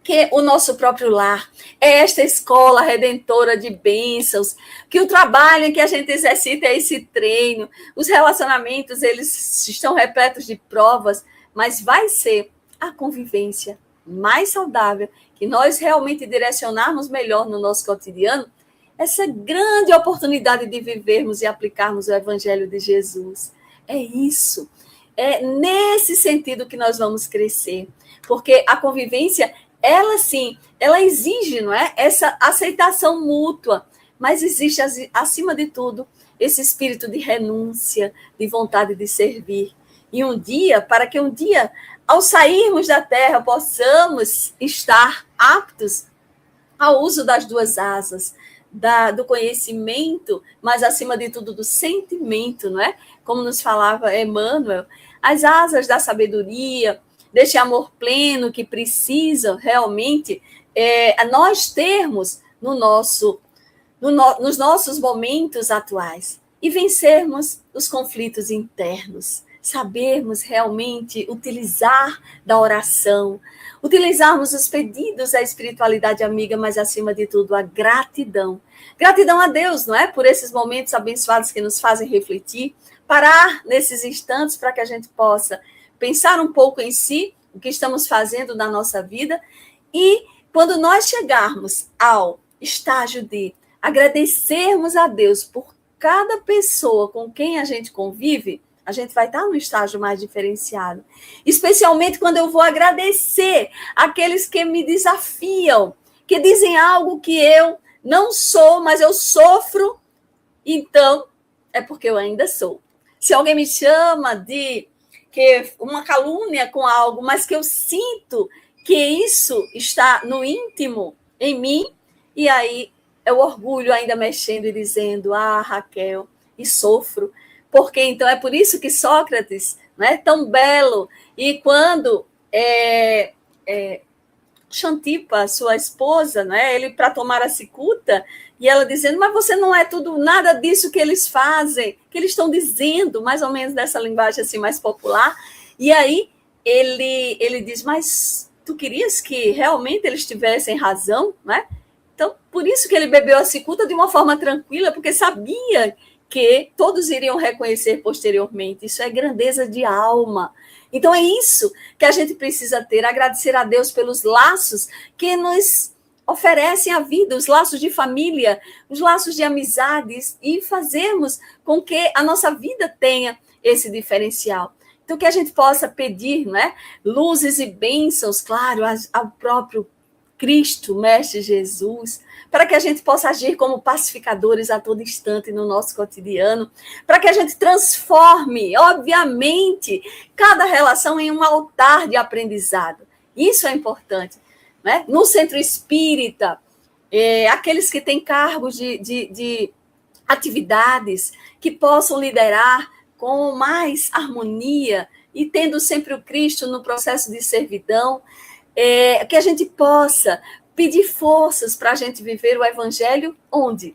que o nosso próprio lar é esta escola redentora de bênçãos, que o trabalho em que a gente exercita é esse treino, os relacionamentos, eles estão repletos de provas, mas vai ser a convivência mais saudável, que nós realmente direcionarmos melhor no nosso cotidiano, essa grande oportunidade de vivermos e aplicarmos o Evangelho de Jesus. É isso. É nesse sentido que nós vamos crescer. Porque a convivência, ela sim, ela exige, não é? Essa aceitação mútua. Mas existe, acima de tudo, esse espírito de renúncia, de vontade de servir. E um dia, para que um dia, ao sairmos da terra, possamos estar aptos ao uso das duas asas, do conhecimento, mas acima de tudo do sentimento, não é? Como nos falava Emmanuel, as asas da sabedoria, deste amor pleno que precisa realmente nós termos nos nossos momentos atuais e vencermos os conflitos internos, sabermos realmente utilizar da oração, utilizarmos os pedidos à espiritualidade amiga, mas acima de tudo a gratidão. Gratidão a Deus, não é? Por esses momentos abençoados que nos fazem refletir, parar nesses instantes para que a gente possa pensar um pouco em si, o que estamos fazendo na nossa vida, e quando nós chegarmos ao estágio de agradecermos a Deus por cada pessoa com quem a gente convive, a gente vai estar num estágio mais diferenciado. Especialmente quando eu vou agradecer aqueles que me desafiam, que dizem algo que eu não sou, mas eu sofro, então é porque eu ainda sou. Se alguém me chama de que uma calúnia com algo, mas que eu sinto que isso está no íntimo, em mim, e aí é o orgulho ainda mexendo e dizendo, Raquel, e sofro. Porque, então, é por isso que Sócrates, não é tão belo, e quando Xantipa, sua esposa, não é, ele para tomar a cicuta, e ela dizendo, mas você não é tudo, nada disso que eles fazem, que eles estão dizendo, mais ou menos dessa linguagem assim mais popular, e aí ele diz, mas tu querias que realmente eles tivessem razão, né? Então, por isso que ele bebeu a cicuta de uma forma tranquila, porque sabia que todos iriam reconhecer posteriormente. Isso é grandeza de alma. Então, é isso que a gente precisa ter, agradecer a Deus pelos laços que nos oferecem a vida, os laços de família, os laços de amizades, e fazermos com que a nossa vida tenha esse diferencial. Então, que a gente possa pedir, né, luzes e bênçãos, claro, ao próprio Cristo, Mestre Jesus, para que a gente possa agir como pacificadores a todo instante no nosso cotidiano, para que a gente transforme, obviamente, cada relação em um altar de aprendizado. Isso é importante, né? No centro espírita, aqueles que têm cargos de atividades que possam liderar com mais harmonia e tendo sempre o Cristo no processo de servidão, que a gente possa pedir forças para a gente viver o Evangelho onde?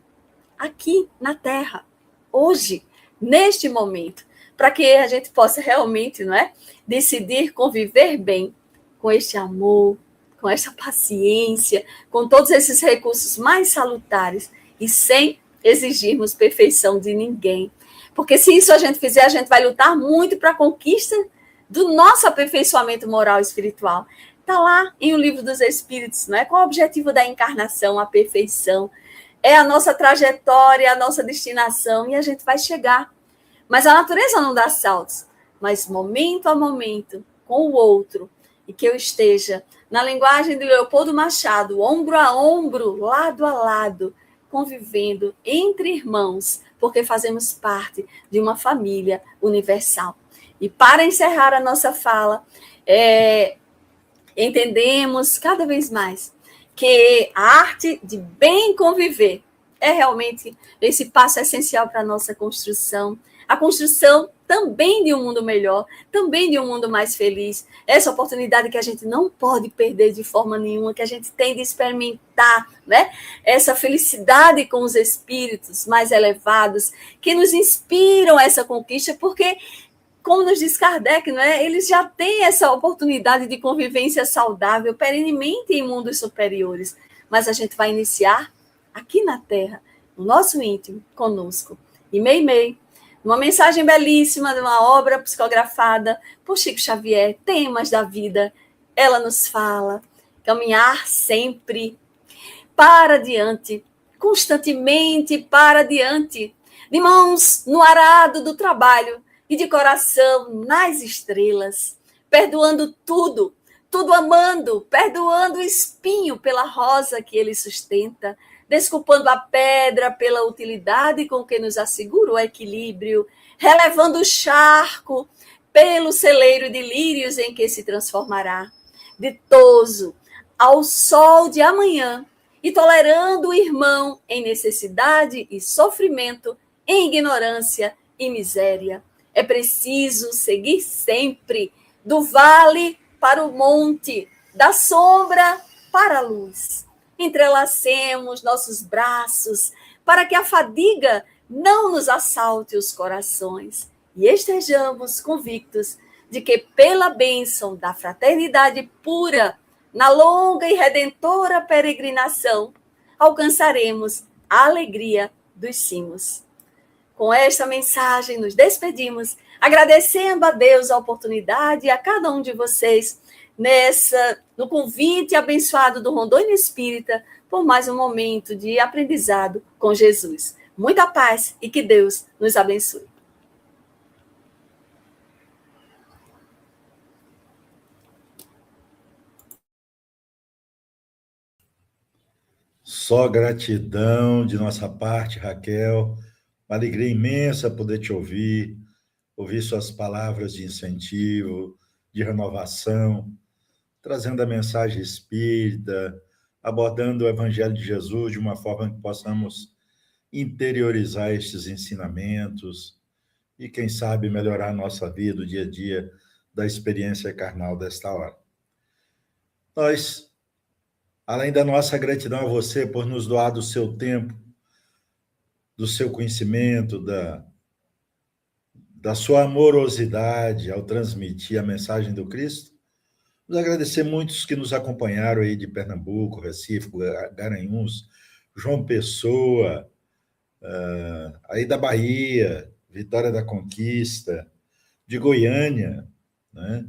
Aqui na Terra, hoje, neste momento, para que a gente possa realmente, não é, decidir conviver bem com este amor, com esta paciência, com todos esses recursos mais salutares e sem exigirmos perfeição de ninguém. Porque se isso a gente fizer, a gente vai lutar muito para a conquista do nosso aperfeiçoamento moral e espiritual. Está lá em O Livro dos Espíritos, não é? Qual o objetivo da encarnação? A perfeição. É a nossa trajetória, a nossa destinação, e a gente vai chegar. Mas a natureza não dá saltos. Mas momento a momento, com o outro, e que eu esteja, na linguagem de Leopoldo Machado, ombro a ombro, lado a lado, convivendo entre irmãos, porque fazemos parte de uma família universal. E para encerrar a nossa fala, entendemos cada vez mais que a arte de bem conviver é realmente esse passo essencial para a nossa construção, a construção também de um mundo melhor, também de um mundo mais feliz, essa oportunidade que a gente não pode perder de forma nenhuma, que a gente tem de experimentar, né? Essa felicidade com os espíritos mais elevados, que nos inspiram essa conquista, porque como nos diz Kardec, não é? Eles já têm essa oportunidade de convivência saudável perenemente em mundos superiores. Mas a gente vai iniciar aqui na Terra, no nosso íntimo, conosco. E Meimei, uma mensagem belíssima de uma obra psicografada por Chico Xavier, Temas da Vida. Ela nos fala, caminhar sempre para diante, constantemente para diante, de mãos no arado do trabalho e de coração nas estrelas, perdoando tudo, tudo amando, perdoando o espinho pela rosa que ele sustenta, desculpando a pedra pela utilidade com que nos assegura o equilíbrio, relevando o charco pelo celeiro de lírios em que se transformará, ditoso ao sol de amanhã e tolerando o irmão em necessidade e sofrimento, em ignorância e miséria. É preciso seguir sempre do vale para o monte, da sombra para a luz. Entrelacemos nossos braços para que a fadiga não nos assalte os corações e estejamos convictos de que, pela bênção da fraternidade pura, na longa e redentora peregrinação, alcançaremos a alegria dos cimos. Com esta mensagem, nos despedimos, agradecendo a Deus a oportunidade e a cada um de vocês no convite abençoado do Rondônia Espírita por mais um momento de aprendizado com Jesus. Muita paz e que Deus nos abençoe. Só gratidão de nossa parte, Raquel. Uma alegria imensa poder te ouvir suas palavras de incentivo, de renovação, trazendo a mensagem espírita, abordando o Evangelho de Jesus de uma forma que possamos interiorizar estes ensinamentos e, quem sabe, melhorar a nossa vida, o dia a dia da experiência carnal desta hora. Nós, além da nossa gratidão a você por nos doar do seu tempo, do seu conhecimento, da sua amorosidade ao transmitir a mensagem do Cristo, nos agradecer muitos que nos acompanharam aí de Pernambuco, Recife, Garanhuns, João Pessoa, aí da Bahia, Vitória da Conquista, de Goiânia, né?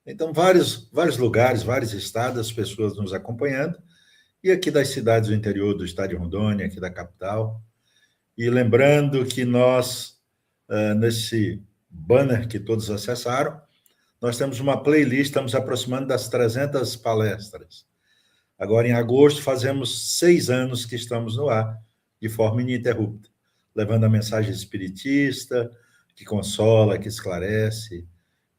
Então, vários lugares, vários estados, as pessoas nos acompanhando, e aqui das cidades do interior do estado de Rondônia, aqui da capital. E lembrando que nós, nesse banner que todos acessaram, nós temos uma playlist, estamos aproximando das 300 palestras. Agora, em agosto, fazemos 6 anos que estamos no ar, de forma ininterrupta, levando a mensagem espiritista, que consola, que esclarece,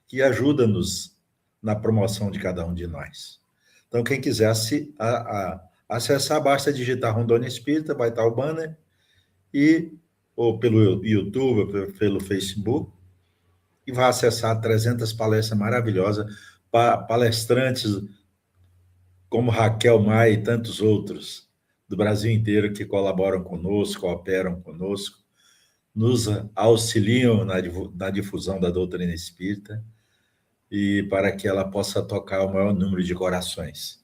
que ajuda-nos na promoção de cada um de nós. Então, quem quiser acessar, basta digitar Rondônia Espírita, vai estar o banner, ou pelo YouTube, ou pelo Facebook, e vai acessar 300 palestras maravilhosas, palestrantes como Raquel Maia e tantos outros do Brasil inteiro que colaboram conosco, cooperam conosco, nos auxiliam na difusão da doutrina espírita e para que ela possa tocar o maior número de corações.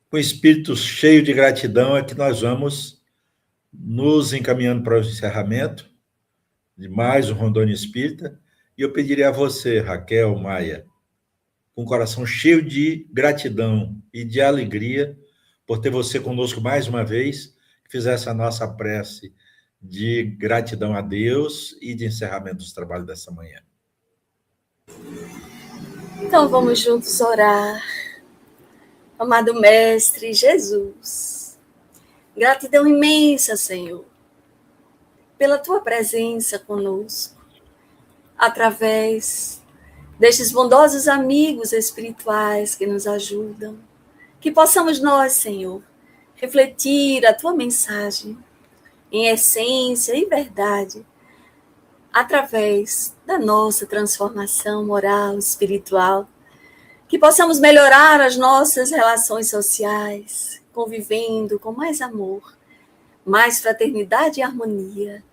Com espírito cheio de gratidão é que nós vamos nos encaminhando para o encerramento de mais um Rondônia Espírita, e eu pediria a você, Raquel Maia, com o coração cheio de gratidão e de alegria por ter você conosco mais uma vez, que fizesse a nossa prece de gratidão a Deus e de encerramento dos trabalhos dessa manhã. Então vamos juntos orar. Amado Mestre Jesus, gratidão imensa, Senhor, pela Tua presença conosco, através destes bondosos amigos espirituais que nos ajudam, que possamos nós, Senhor, refletir a Tua mensagem em essência e verdade, através da nossa transformação moral, espiritual, que possamos melhorar as nossas relações sociais, convivendo com mais amor, mais fraternidade e harmonia.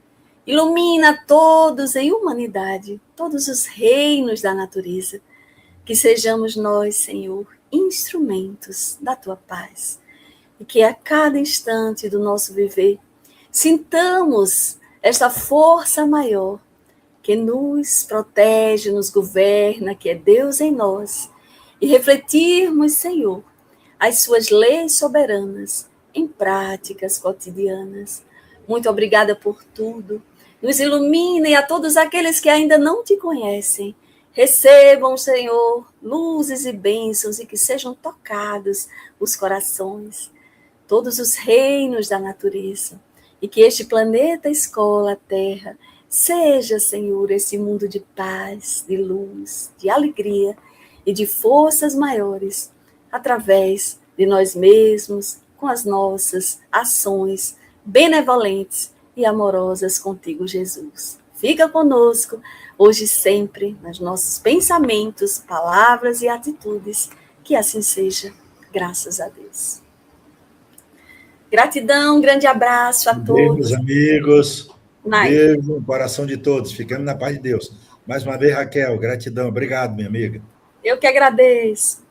Ilumina todos em humanidade, todos os reinos da natureza, que sejamos nós, Senhor, instrumentos da Tua paz, e que a cada instante do nosso viver sintamos esta força maior que nos protege, nos governa, que é Deus em nós, e refletirmos, Senhor, as Suas leis soberanas em práticas cotidianas. Muito obrigada por tudo. Nos ilumine a todos aqueles que ainda não te conhecem. Recebam, Senhor, luzes e bênçãos e que sejam tocados os corações, todos os reinos da natureza. E que este planeta, escola, terra, seja, Senhor, esse mundo de paz, de luz, de alegria e de forças maiores, através de nós mesmos, com as nossas ações benevolentes e amorosas contigo, Jesus. Fica conosco, hoje e sempre, nos nossos pensamentos, palavras e atitudes. Que assim seja, graças a Deus. Gratidão, um grande abraço a todos. Meus amigos, Nai. beijo no coração de todos, ficando na paz de Deus. Mais uma vez, Raquel, gratidão, obrigado, minha amiga. Eu que agradeço.